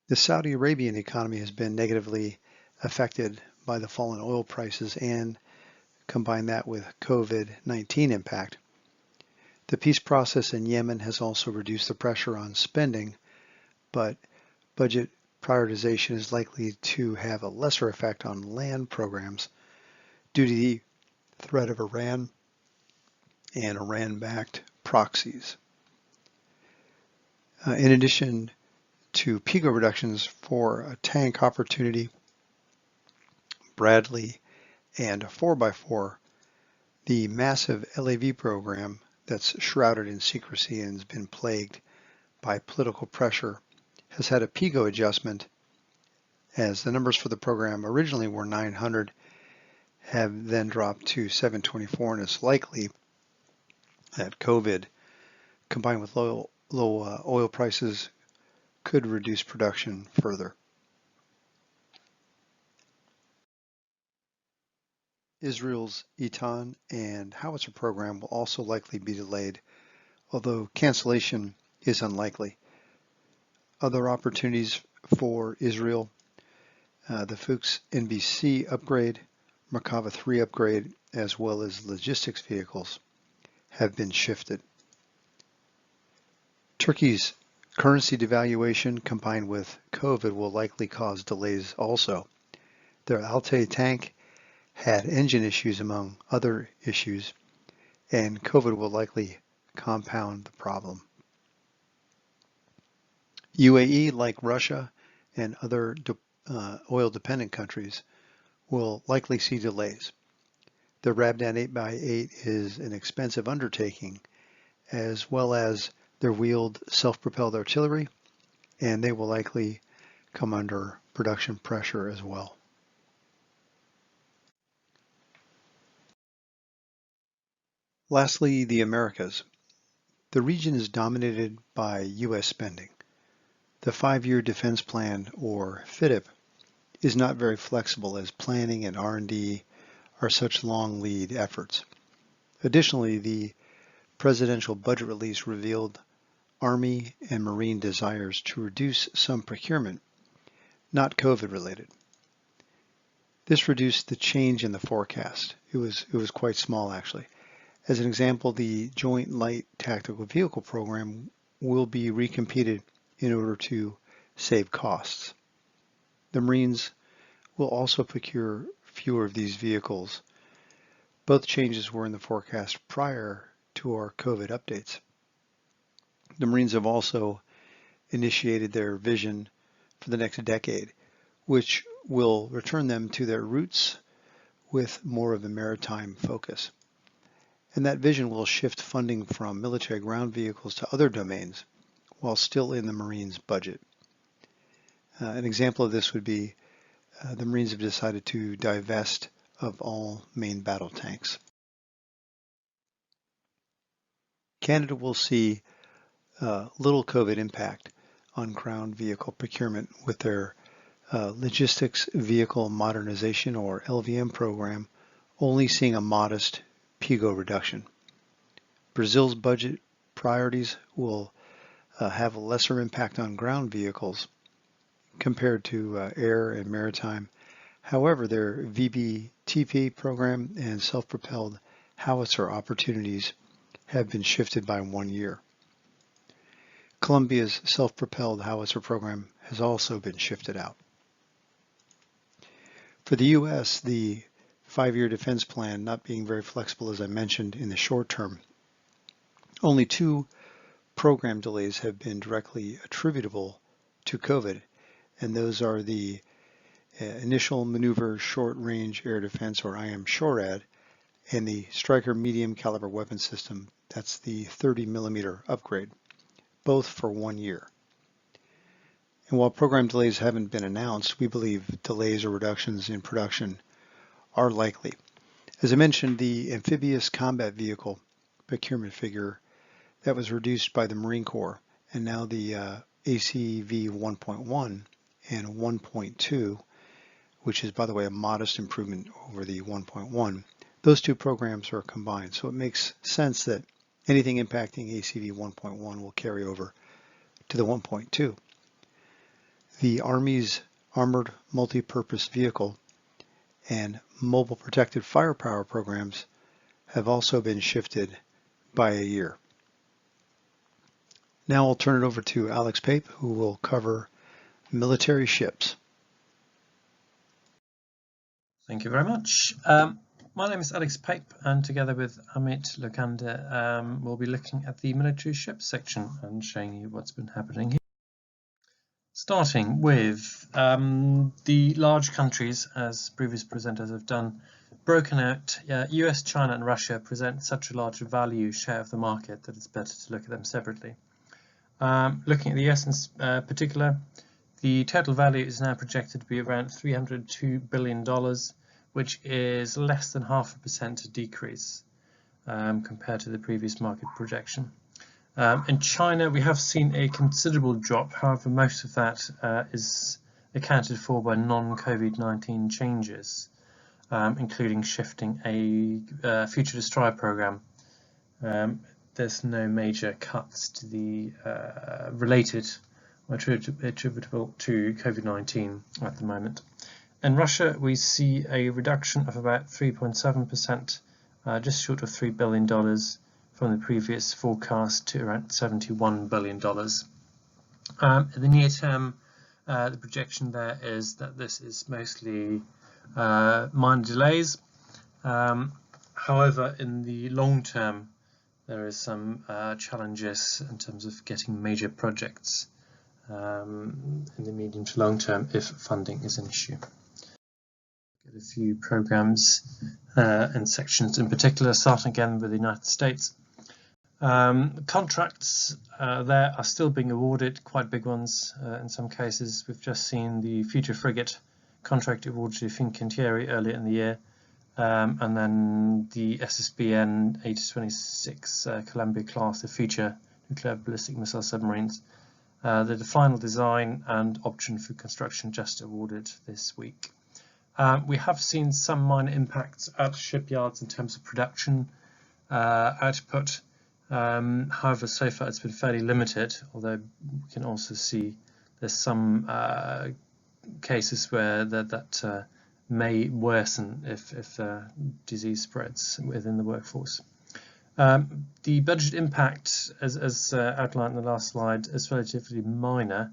The Saudi Arabian economy has been negatively affected by the fallen oil prices, and combine that with COVID-19 impact. The peace process in Yemen has also reduced the pressure on spending, but budget prioritization is likely to have a lesser effect on land programs due to the threat of Iran and Iran-backed proxies. In addition to PIGO reductions for a tank opportunity, Bradley, and 4x4, the massive LAV program that's shrouded in secrecy and has been plagued by political pressure has had a PIGO adjustment, as the numbers for the program originally were 900, have then dropped to 724, and it's likely that COVID combined with low oil prices could reduce production further. Israel's Eton and howitzer program will also likely be delayed, although cancellation is unlikely. Other opportunities for Israel, the Fuchs NBC upgrade, Merkava 3 upgrade, as well as logistics vehicles have been shifted. Turkey's currency devaluation combined with COVID will likely cause delays also. Their Altay tank had engine issues among other issues, and COVID will likely compound the problem. UAE, like Russia and other oil-dependent countries, will likely see delays. The Rabdan 8x8 is an expensive undertaking, as well as their wheeled self-propelled artillery, and they will likely come under production pressure as well. Lastly, the Americas. The region is dominated by U.S. spending. The 5-year defense plan, or FYDP, is not very flexible, as planning and R&D are such long lead efforts. Additionally, the presidential budget release revealed Army and Marine desires to reduce some procurement, not COVID related. This reduced the change in the forecast. It was quite small actually. As an example, the Joint Light Tactical Vehicle program will be recompeted in order to save costs. The Marines will also procure fewer of these vehicles. Both changes were in the forecast prior to our COVID updates. The Marines have also initiated their vision for the next decade, which will return them to their roots with more of a maritime focus. And that vision will shift funding from military ground vehicles to other domains while still in the Marines' budget. An example of this would be the Marines have decided to divest of all main battle tanks. Canada will see little COVID impact on ground vehicle procurement with their Logistics Vehicle Modernization, or LVM program, only seeing a modest PIGO reduction. Brazil's budget priorities will have a lesser impact on ground vehicles compared to air and maritime. However, their VBTP program and self-propelled howitzer opportunities have been shifted by 1 year. Colombia's self-propelled howitzer program has also been shifted out. For the U.S., the 5-year defense plan not being very flexible, as I mentioned, in the short term, only 2 program delays have been directly attributable to COVID, and those are the Initial Maneuver Short Range Air Defense, or IMSHORAD, and the Stryker Medium Caliber Weapon System, that's the 30mm upgrade, both for 1 year. And while program delays haven't been announced, we believe delays or reductions in production are likely. As I mentioned, the amphibious combat vehicle procurement figure that was reduced by the Marine Corps, and now the ACV 1.1 and 1.2, which is, by the way, a modest improvement over the 1.1, those 2 programs are combined. So it makes sense that anything impacting ACV 1.1 will carry over to the 1.2. The Army's Armored Multi-Purpose Vehicle and Mobile Protected Firepower programs have also been shifted by a year. Now I'll turn it over to Alex Pape, who will cover military ships. Thank you very much. My name is Alex Pape, and together with Amit Lokande, we'll be looking at the military ships section and showing you what's been happening here. Starting with the large countries, as previous presenters have done, broken out. US, China and Russia present such a large value share of the market that it's better to look at them separately. Looking at the US in particular, the total value is now projected to be around $302 billion, which is less than 0.5% decrease compared to the previous market projection. In China, we have seen a considerable drop. However, most of that is accounted for by non-COVID-19 changes, including shifting a future destroyer program. There's no major cuts to the related or attributable to COVID-19 at the moment. In Russia, we see a reduction of about 3.7%, just short of $3 billion from the previous forecast to around $71 billion. In the near term, the projection there is that this is mostly minor delays. However, in the long term, there is some challenges in terms of getting major projects in the medium to long term if funding is an issue. Get a few programs and sections in particular, starting again with the United States. Contracts there are still being awarded, quite big ones in some cases. We've just seen the future frigate contract awarded to Fincantieri earlier in the year, and then the SSBN 826 Columbia class, the future nuclear ballistic missile submarines. The final design and option for construction just awarded this week. We have seen some minor impacts at shipyards in terms of production output. However, so far it's been fairly limited, although we can also see there's some cases where that may worsen if disease spreads within the workforce. The budget impact, as outlined in the last slide, is relatively minor,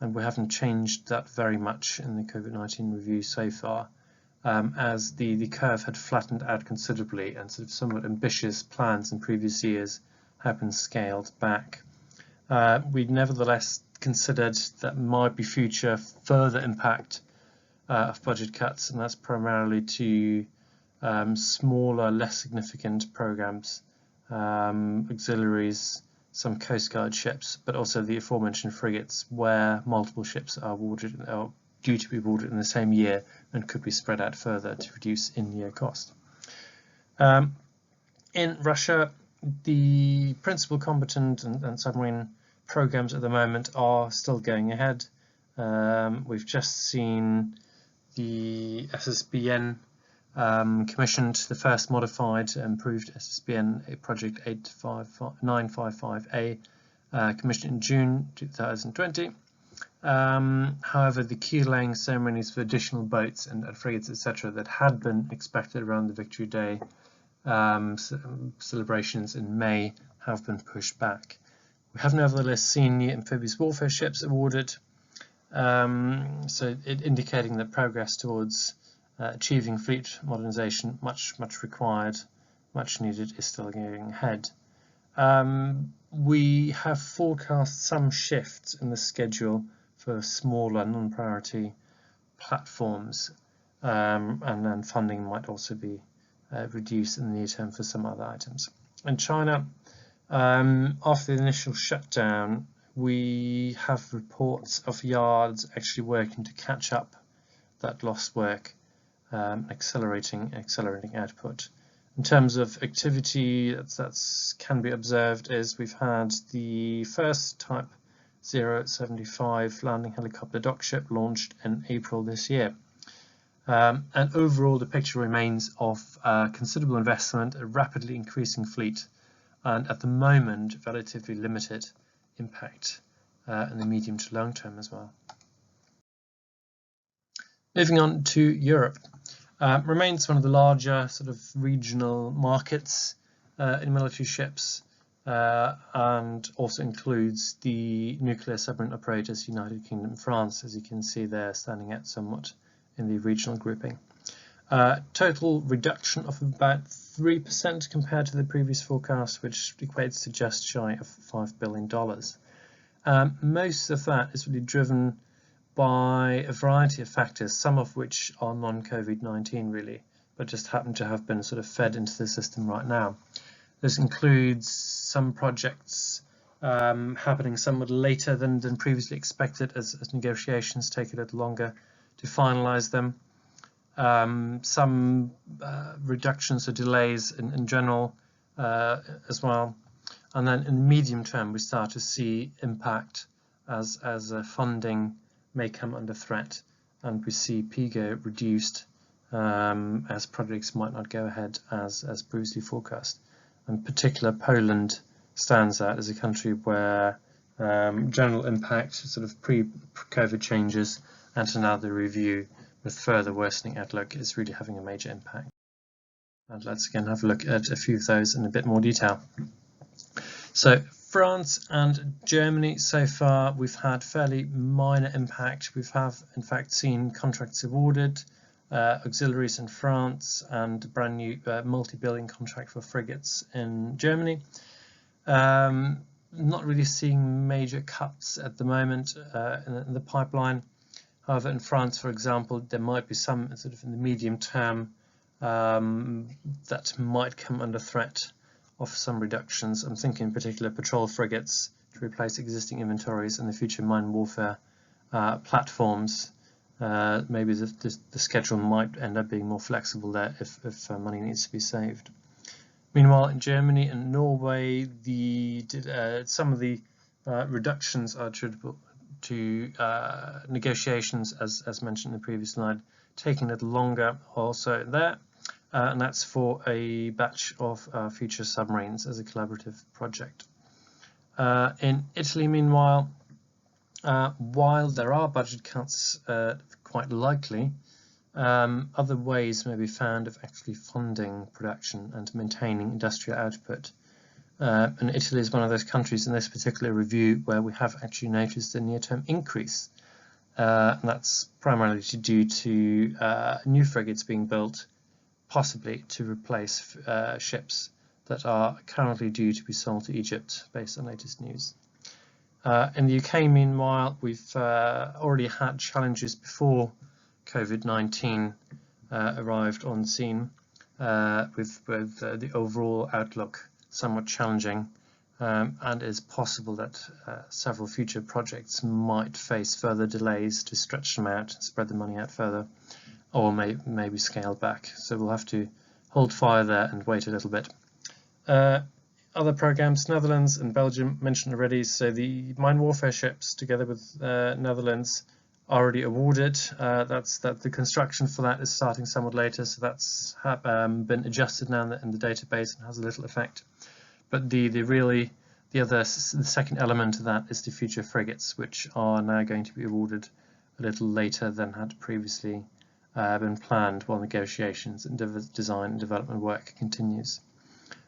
and we haven't changed that very much in the COVID-19 review so far, as the curve had flattened out considerably and sort of somewhat ambitious plans in previous years have been scaled back. We nevertheless considered that might be future further impact of budget cuts, and that's primarily to smaller, less significant programs, auxiliaries, some Coast Guard ships, but also the aforementioned frigates, where multiple ships are awarded or due to be awarded in the same year and could be spread out further to reduce in-year cost. In Russia, the principal combatant and submarine programs at the moment are still going ahead. We've just seen the SSBN commissioned the first modified improved SSBN project 955A, commissioned in June 2020. However, the key laying ceremonies for additional boats and frigates, etc., that had been expected around the Victory Day celebrations in May have been pushed back. We have nevertheless seen new amphibious warfare ships awarded, so indicating that progress towards achieving fleet modernization, much required, much needed, is still going ahead. We have forecast some shifts in the schedule for smaller non-priority platforms, and then funding might also be reduced in the near term for some other items. In China, after the initial shutdown, we have reports of yards actually working to catch up that lost work, accelerating output. In terms of activity that's can be observed is we've had the first Type 075 landing helicopter dockship launched in April this year. And overall the picture remains of considerable investment, a rapidly increasing fleet, and at the moment relatively limited impact in the medium to long term as well. Moving on to Europe. Remains one of the larger sort of regional markets in military ships, and also includes the nuclear submarine operators United Kingdom and France, as you can see there, standing out somewhat in the regional grouping. Total reduction of about 3% compared to the previous forecast, which equates to just shy of $5 billion. Most of that is really driven by a variety of factors, some of which are non-COVID-19 really, but just happen to have been sort of fed into the system right now. This includes some projects happening somewhat later than previously expected, as negotiations take a little longer to finalize them. Some reductions or delays in general as well. And then in the medium term, we start to see impact as funding may come under threat, and we see PIGO reduced as projects might not go ahead as previously forecast. In particular, Poland stands out as a country where general impact, sort of pre-COVID changes, and now the review with further worsening outlook is really having a major impact. And let's again have a look at a few of those in a bit more detail. So France and Germany, so far we've had fairly minor impact. We have in fact seen contracts awarded, auxiliaries in France, and a brand new multi-billion contract for frigates in Germany. Not really seeing major cuts at the moment in the pipeline. However, in France, for example, there might be some sort of in the medium term that might come under threat of some reductions. I'm thinking in particular patrol frigates to replace existing inventories and the future mine warfare platforms. Maybe the schedule might end up being more flexible there if money needs to be saved. Meanwhile, in Germany and Norway, some of the reductions are attributable to negotiations, as mentioned in the previous slide, taking a little longer also there, and that's for a batch of future submarines as a collaborative project. In Italy, meanwhile, while there are budget cuts quite likely, other ways may be found of actually funding production and maintaining industrial output. And Italy is one of those countries in this particular review where we have actually noticed a near-term increase. And that's primarily due to new frigates being built, possibly to replace ships that are currently due to be sold to Egypt, based on latest news. In the UK, meanwhile, we've already had challenges before COVID-19 arrived on scene, with the overall outlook somewhat challenging, and it's possible that several future projects might face further delays to stretch them out, spread the money out further, or maybe scale back. So we'll have to hold fire there and wait a little bit. Other programs, Netherlands and Belgium mentioned already. So the mine warfare ships, together with Netherlands, already awarded. That the construction for that is starting somewhat later, so that's been adjusted now in the database and has a little effect. But the second element of that is the future frigates, which are now going to be awarded a little later than had previously been planned, while negotiations and design and development work continues.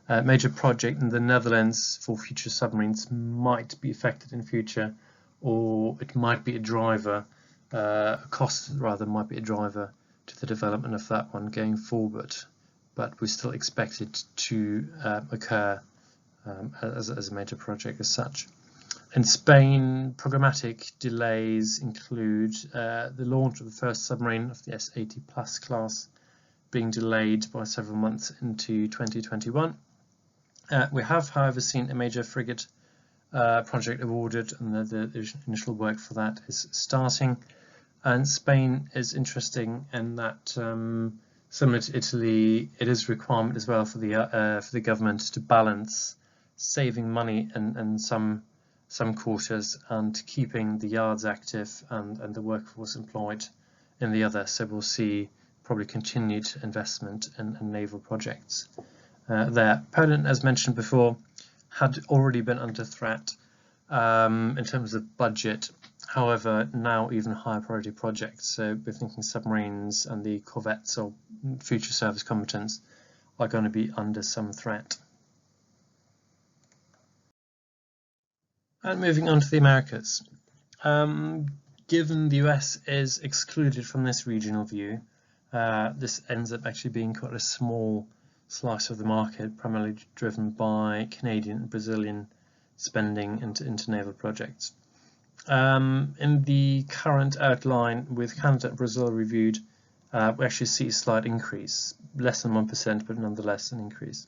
A major project in the Netherlands for future submarines might be affected in future, or it might be a driver, cost rather might be a driver to the development of that one going forward, but we still expect it to occur as a major project as such. In Spain, programmatic delays include the launch of the first submarine of the S80 Plus class being delayed by several months into 2021. We have, however, seen a major frigate project awarded, and the initial work for that is starting. And Spain is interesting in that, similar to Italy, it is a requirement as well for the government to balance saving money in some quarters and keeping the yards active and the workforce employed in the other. So we'll see probably continued investment in naval projects there. Poland, as mentioned before, had already been under threat in terms of budget. However, now even higher priority projects, so we're thinking submarines and the corvettes or future service competence are going to be under some threat. And moving on to the Americas. Given the US is excluded from this regional view, this ends up actually being quite a small slice of the market, primarily driven by Canadian and Brazilian spending into naval projects. In the current outline, with Canada and Brazil reviewed, we actually see a slight increase, less than 1%, but nonetheless an increase.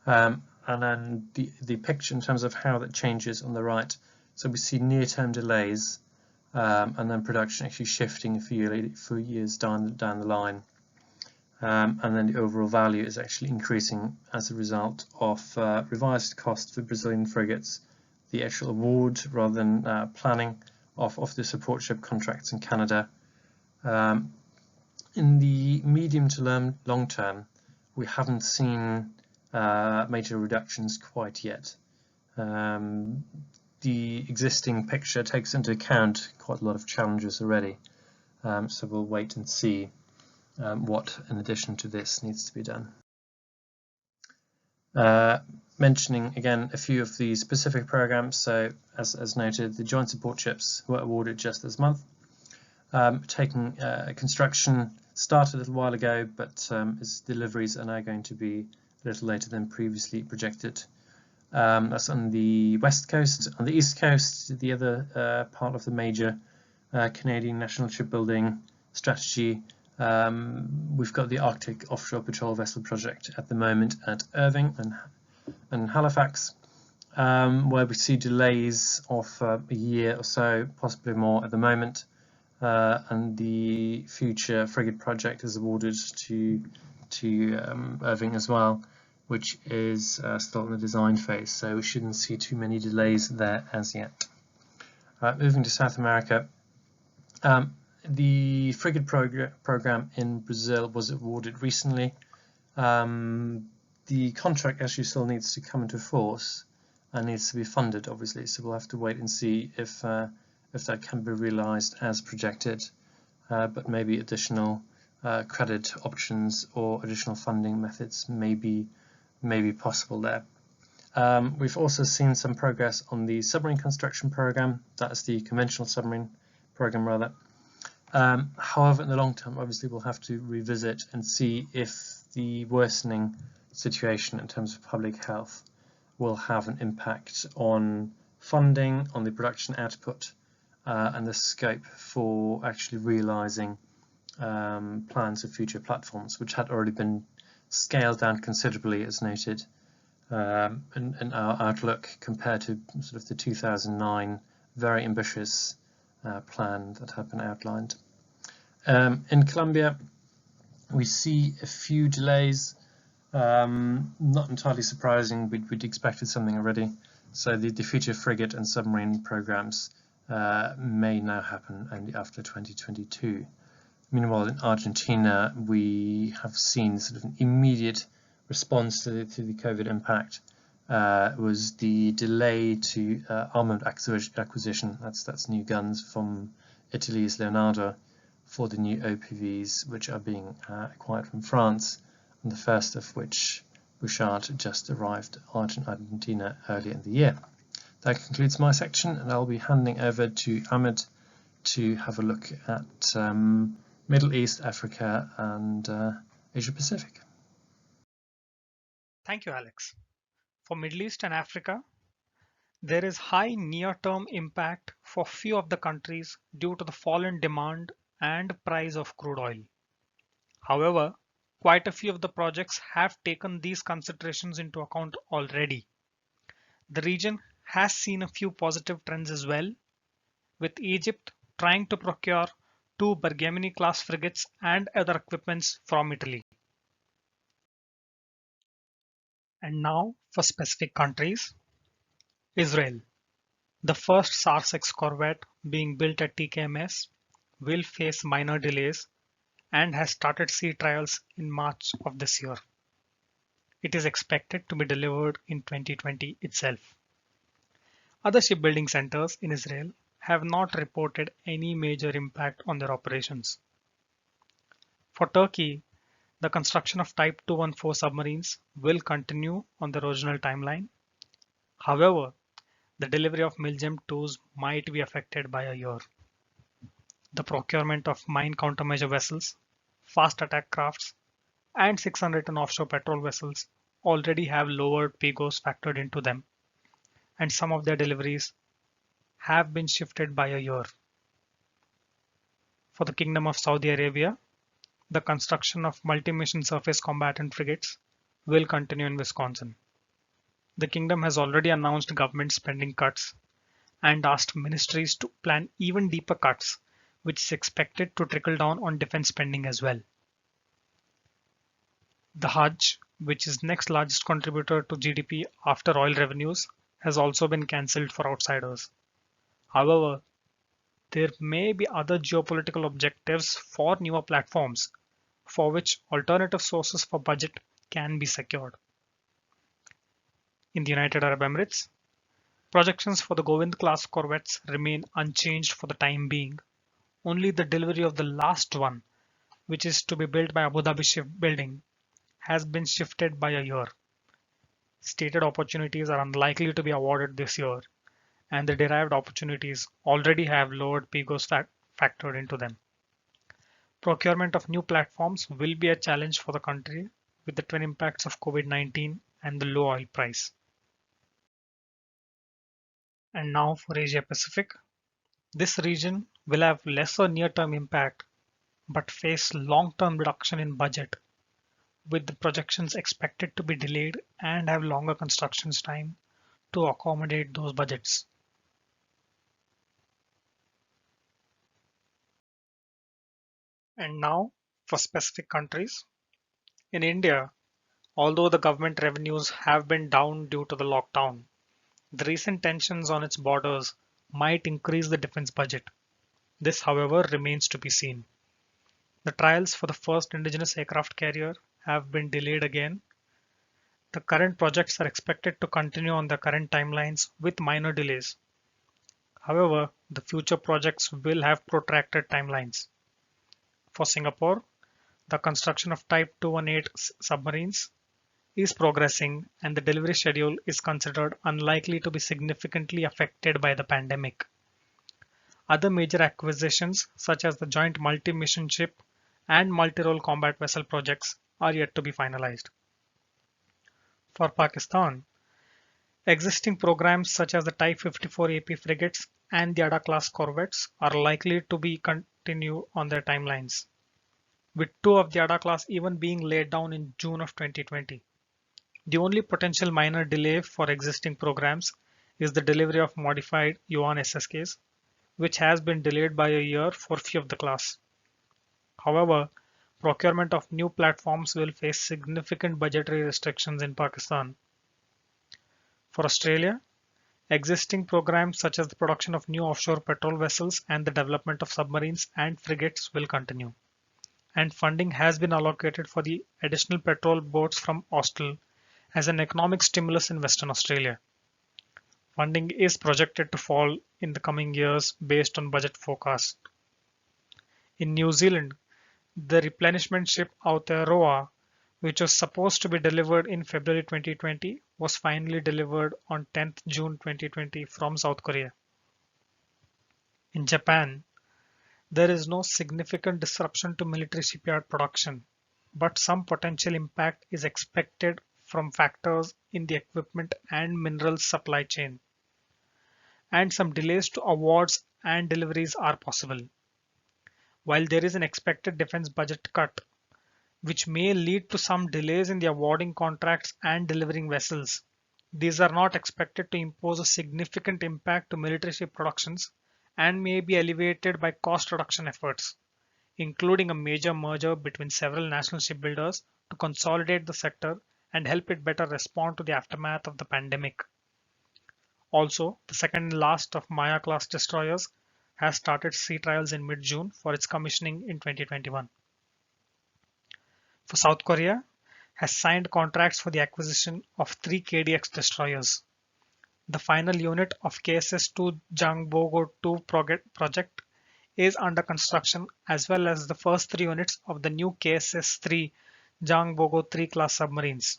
And then the picture in terms of how that changes on the right, so we see near-term delays and then production actually shifting a few years down the line. And then the overall value is actually increasing as a result of revised cost for Brazilian frigates, the actual award rather than planning of the support ship contracts in Canada. In the medium to long term, we haven't seen major reductions quite yet. The existing picture takes into account quite a lot of challenges already, so we'll wait and see what in addition to this needs to be done. Mentioning again a few of the specific programs, so as noted, the joint support ships were awarded just this month. Construction started a little while ago, but its deliveries are now going to be a little later than previously projected. That's on the west coast. On the east coast, the other part of the major Canadian national shipbuilding strategy, we've got the Arctic Offshore Patrol Vessel project at the moment at Irving and Halifax, where we see delays of a year or so, possibly more at the moment, and the future frigate project is awarded to Irving as well, which is still in the design phase, so we shouldn't see too many delays there as yet. Moving to South America, the frigate program in Brazil was awarded recently. The contract actually still needs to come into force and needs to be funded, obviously, so we'll have to wait and see if that can be realized as projected, but maybe additional credit options or additional funding methods may be possible there. We've also seen some progress on the submarine construction program. That is the conventional submarine program, rather. However, in the long term, obviously, we'll have to revisit and see if the worsening situation in terms of public health will have an impact on funding, on the production output, and the scope for actually realizing plans of future platforms, which had already been scaled down considerably, as noted in our outlook, compared to sort of the 2009 very ambitious plan that had been outlined. In Colombia, we see a few delays, not entirely surprising. We'd expected something already. So the future frigate and submarine programs may now happen only after 2022. Meanwhile, in Argentina, we have seen sort of an immediate response to the COVID impact. Was the delay to armament acquisition. That's new guns from Italy's Leonardo for the new OPVs, which are being acquired from France, and the first of which Bouchard just arrived in Argentina earlier in the year. That concludes my section, and I'll be handing over to Ahmed to have a look at Middle East, Africa, and Asia Pacific. Thank you, Alex. For Middle East and Africa, there is high near-term impact for few of the countries due to the fall in demand and price of crude oil. However, quite a few of the projects have taken these considerations into account already. The region has seen a few positive trends as well, with Egypt trying to procure 2 Bergamini-class frigates and other equipments from Italy. And now for specific countries. Israel. The first SAR-6 corvette being built at TKMS will face minor delays and has started sea trials in March of this year. It is expected to be delivered in 2020 itself. Other shipbuilding centers in Israel have not reported any major impact on their operations. For Turkey, the construction of Type 214 submarines will continue on the original timeline. However, the delivery of MILGEM 2s might be affected by a year. The procurement of mine countermeasure vessels, fast attack crafts, and 600-ton offshore patrol vessels already have lowered PGOs factored into them, and some of their deliveries have been shifted by a year. For the Kingdom of Saudi Arabia, the construction of multi-mission surface combatant frigates will continue in Wisconsin. The kingdom has already announced government spending cuts and asked ministries to plan even deeper cuts, which is expected to trickle down on defense spending as well. The Hajj, which is next largest contributor to GDP after oil revenues, has also been cancelled for outsiders. However, there may be other geopolitical objectives for newer platforms for which alternative sources for budget can be secured. In the United Arab Emirates, projections for the Govind-class corvettes remain unchanged for the time being. Only the delivery of the last one, which is to be built by Abu Dhabi Shipbuilding, has been shifted by a year. Stated opportunities are unlikely to be awarded this year, and the derived opportunities already have lowered PGOs factored into them. Procurement of new platforms will be a challenge for the country with the twin impacts of COVID-19 and the low oil price. And now for Asia Pacific. This region will have lesser near-term impact but face long-term reduction in budget, with the projections expected to be delayed and have longer construction time to accommodate those budgets. And now for specific countries. In India, although the government revenues have been down due to the lockdown, the recent tensions on its borders might increase the defense budget. This, however, remains to be seen. The trials for the first indigenous aircraft carrier have been delayed again. The current projects are expected to continue on the current timelines with minor delays. However, the future projects will have protracted timelines. For Singapore, the construction of Type 218 submarines is progressing, and the delivery schedule is considered unlikely to be significantly affected by the pandemic. Other major acquisitions, such as the joint multi-mission ship and multi-role combat vessel projects, are yet to be finalized. For Pakistan, existing programs such as the Type 54 AP frigates and the Ada-class corvettes are likely to be continued on their timelines, with 2 of the Ada-class even being laid down in June of 2020. The only potential minor delay for existing programs is the delivery of modified Yuan SSKs, which has been delayed by a year for few of the class. However, procurement of new platforms will face significant budgetary restrictions in Pakistan. For Australia, Existing programs such as the production of new offshore patrol vessels and the development of submarines and frigates will continue. And funding has been allocated for the additional patrol boats from Austral as an economic stimulus in Western Australia. Funding is projected to fall in the coming years based on budget forecast. In New Zealand, the replenishment ship Aotearoa, which was supposed to be delivered in February 2020, was finally delivered on 10th June 2020 from South Korea. In Japan, there is no significant disruption to military shipyard production, but some potential impact is expected from factors in the equipment and minerals supply chain, and some delays to awards and deliveries are possible. While there is an expected defense budget cut, which may lead to some delays in the awarding contracts and delivering vessels, these are not expected to impose a significant impact to military ship productions and may be alleviated by cost reduction efforts, including a major merger between several national shipbuilders to consolidate the sector and help it better respond to the aftermath of the pandemic. Also, the second and last of Maya-class destroyers has started sea trials in mid-June for its commissioning in 2021. For South Korea, has signed contracts for the acquisition of 3 KDX destroyers. The final unit of KSS-2 Jangbogo-2 project is under construction, as well as the first 3 units of the new KSS-3 Jangbogo-3 class submarines.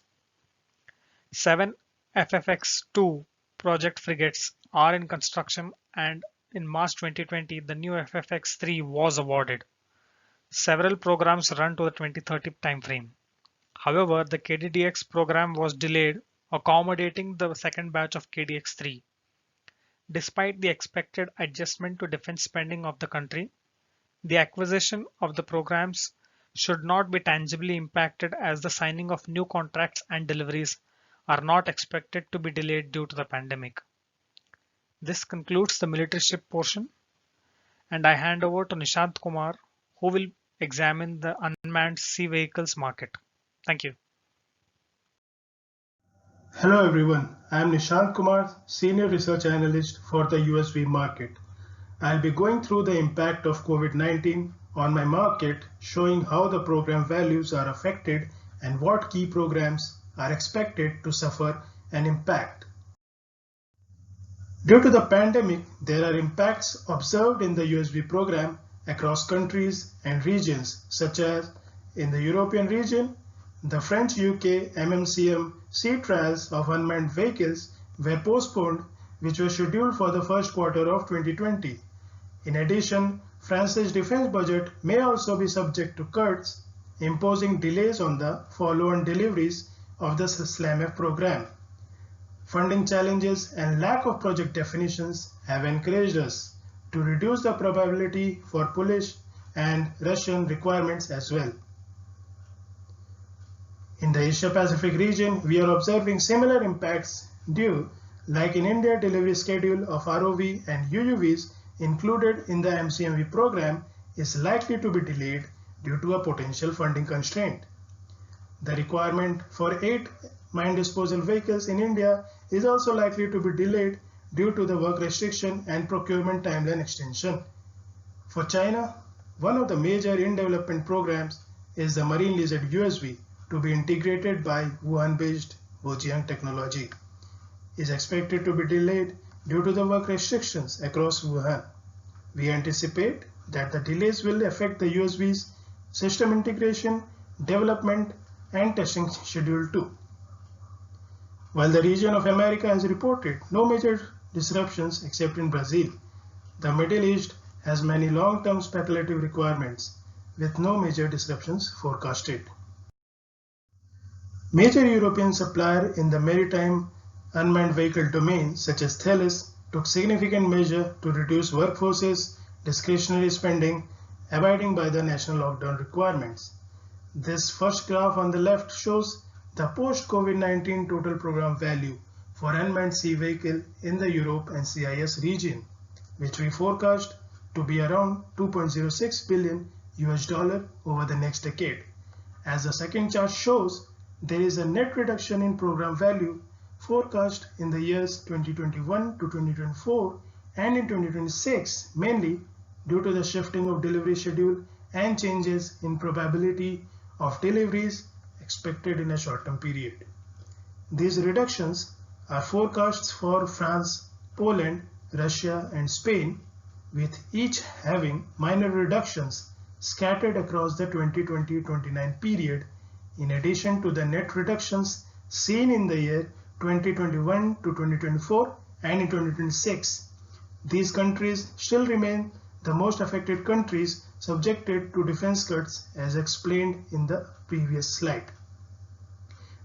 7 FFX-2 project frigates are in construction, and in March 2020, the new FFX-3 was awarded. Several programs run to the 2030 timeframe. However, the KDDX program was delayed, accommodating the second batch of KDX-3. Despite the expected adjustment to defense spending of the country, the acquisition of the programs should not be tangibly impacted, as the signing of new contracts and deliveries are not expected to be delayed due to the pandemic. This concludes the military ship portion, and I hand over to Nishant Kumar, who will examine the unmanned sea vehicles market. Thank you. Hello everyone, I am Nishant Kumar, Senior Research Analyst for the USV market. I'll be going through the impact of COVID-19 on my market, showing how the program values are affected and what key programs are expected to suffer an impact. Due to the pandemic, there are impacts observed in the USV program across countries and regions, such as in the European region, the French-UK MMCM sea trials of unmanned vehicles were postponed, which were scheduled for the first quarter of 2020. In addition, France's defense budget may also be subject to cuts, imposing delays on the follow-on deliveries of the SLAMF program. Funding challenges and lack of project definitions have encouraged us to reduce the probability for Polish and Russian requirements as well. In the Asia-Pacific region, we are observing similar impacts due, like in India, delivery schedule of ROV and UUVs included in the MCMV program is likely to be delayed due to a potential funding constraint. The requirement for 8 mine disposal vehicles in India is also likely to be delayed due to the work restriction and procurement timeline extension. For China, one of the major in-development programs is the Marine Lizard USV, to be integrated by Wuhan-based Wojiang technology, is expected to be delayed due to the work restrictions across Wuhan. We anticipate that the delays will affect the USV's system integration, development, and testing schedule too. While the region of America has reported no major disruptions except in Brazil, the Middle East has many long-term speculative requirements with no major disruptions forecasted. Major European suppliers in the maritime unmanned vehicle domain, such as Thales, took significant measures to reduce workforces, discretionary spending, abiding by the national lockdown requirements. This first graph on the left shows the post-COVID-19 total program value for unmanned sea vehicle in the Europe and CIS region, which we forecast to be around $2.06 billion over the next decade. As the second chart shows, there is a net reduction in program value forecast in the years 2021 to 2024 and in 2026, mainly due to the shifting of delivery schedule and changes in probability of deliveries expected in a short-term period. These reductions are forecasts for France, Poland, Russia, and Spain, with each having minor reductions scattered across the 2020-29 period, in addition to the net reductions seen in the year 2021 to 2024 and in 2026. These countries still remain the most affected countries subjected to defense cuts as explained in the previous slide.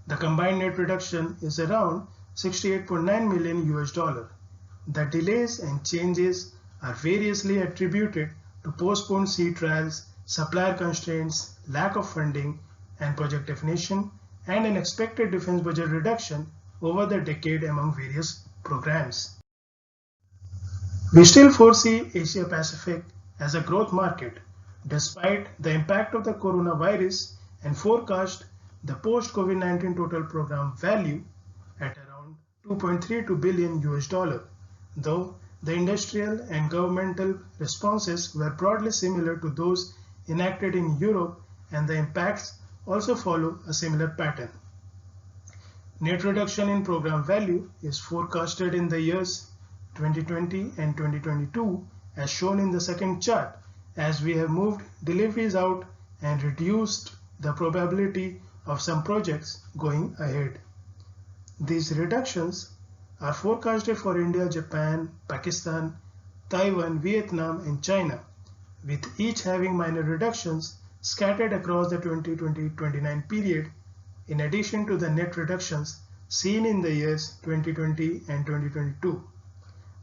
The combined net reduction is around $68.9 million. The delays and changes are variously attributed to postponed sea trials, supplier constraints, lack of funding and project definition, and an expected defense budget reduction over the decade among various programs. We still foresee Asia Pacific as a growth market despite the impact of the coronavirus and forecast the post-COVID-19 total program value at around $2.32 billion, though the industrial and governmental responses were broadly similar to those enacted in Europe, and the impacts also follow a similar pattern. Net reduction in program value is forecasted in the years 2020 and 2022 as shown in the second chart, as we have moved deliveries out and reduced the probability of some projects going ahead. These reductions are forecasted for India, Japan, Pakistan, Taiwan, Vietnam, and China, with each having minor reductions scattered across the 2020-29 period, in addition to the net reductions seen in the years 2020 and 2022.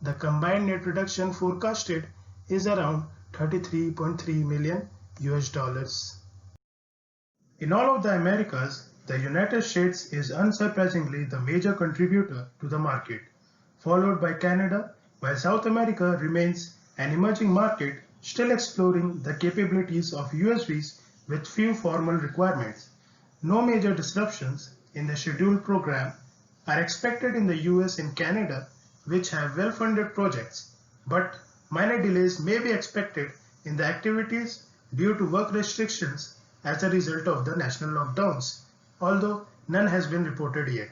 The combined net reduction forecasted is around $33.3 million. In all of the Americas, the United States is unsurprisingly the major contributor to the market, followed by Canada, while South America remains an emerging market still exploring the capabilities of USVs with few formal requirements. No major disruptions in the scheduled program are expected in the US and Canada, which have well-funded projects, but minor delays may be expected in the activities due to work restrictions as a result of the national lockdowns, although none has been reported yet.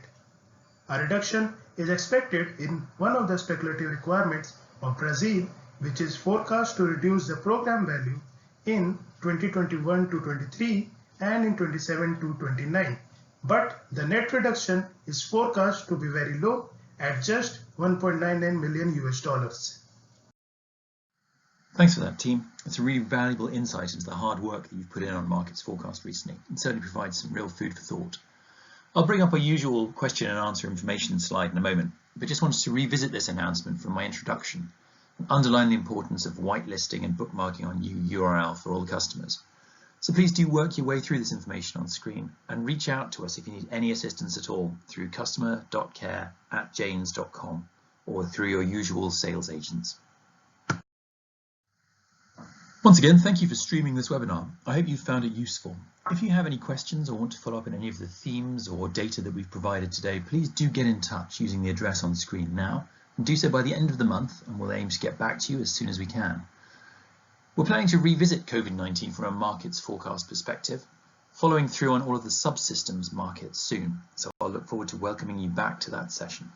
A reduction is expected in one of the speculative requirements of Brazil, which is forecast to reduce the program value in 2021 to 23 and in 27 to 29. But the net reduction is forecast to be very low at just $1.99 million. Thanks for that, team. It's a really valuable insight into the hard work that you've put in on markets forecast recently, and certainly provides some real food for thought. I'll bring up a usual question and answer information slide in a moment, but just wanted to revisit this announcement from my introduction and underline the importance of whitelisting and bookmarking on URL for all the customers. So please do work your way through this information on screen and reach out to us if you need any assistance at all through customer.care@janes.com or through your usual sales agents. Once again, thank you for streaming this webinar. I hope you found it useful. If you have any questions or want to follow up on any of the themes or data that we've provided today, please do get in touch using the address on screen now, and do so by the end of the month, and we'll aim to get back to you as soon as we can. We're planning to revisit COVID-19 from a markets forecast perspective, following through on all of the subsystems markets soon, so I'll look forward to welcoming you back to that session.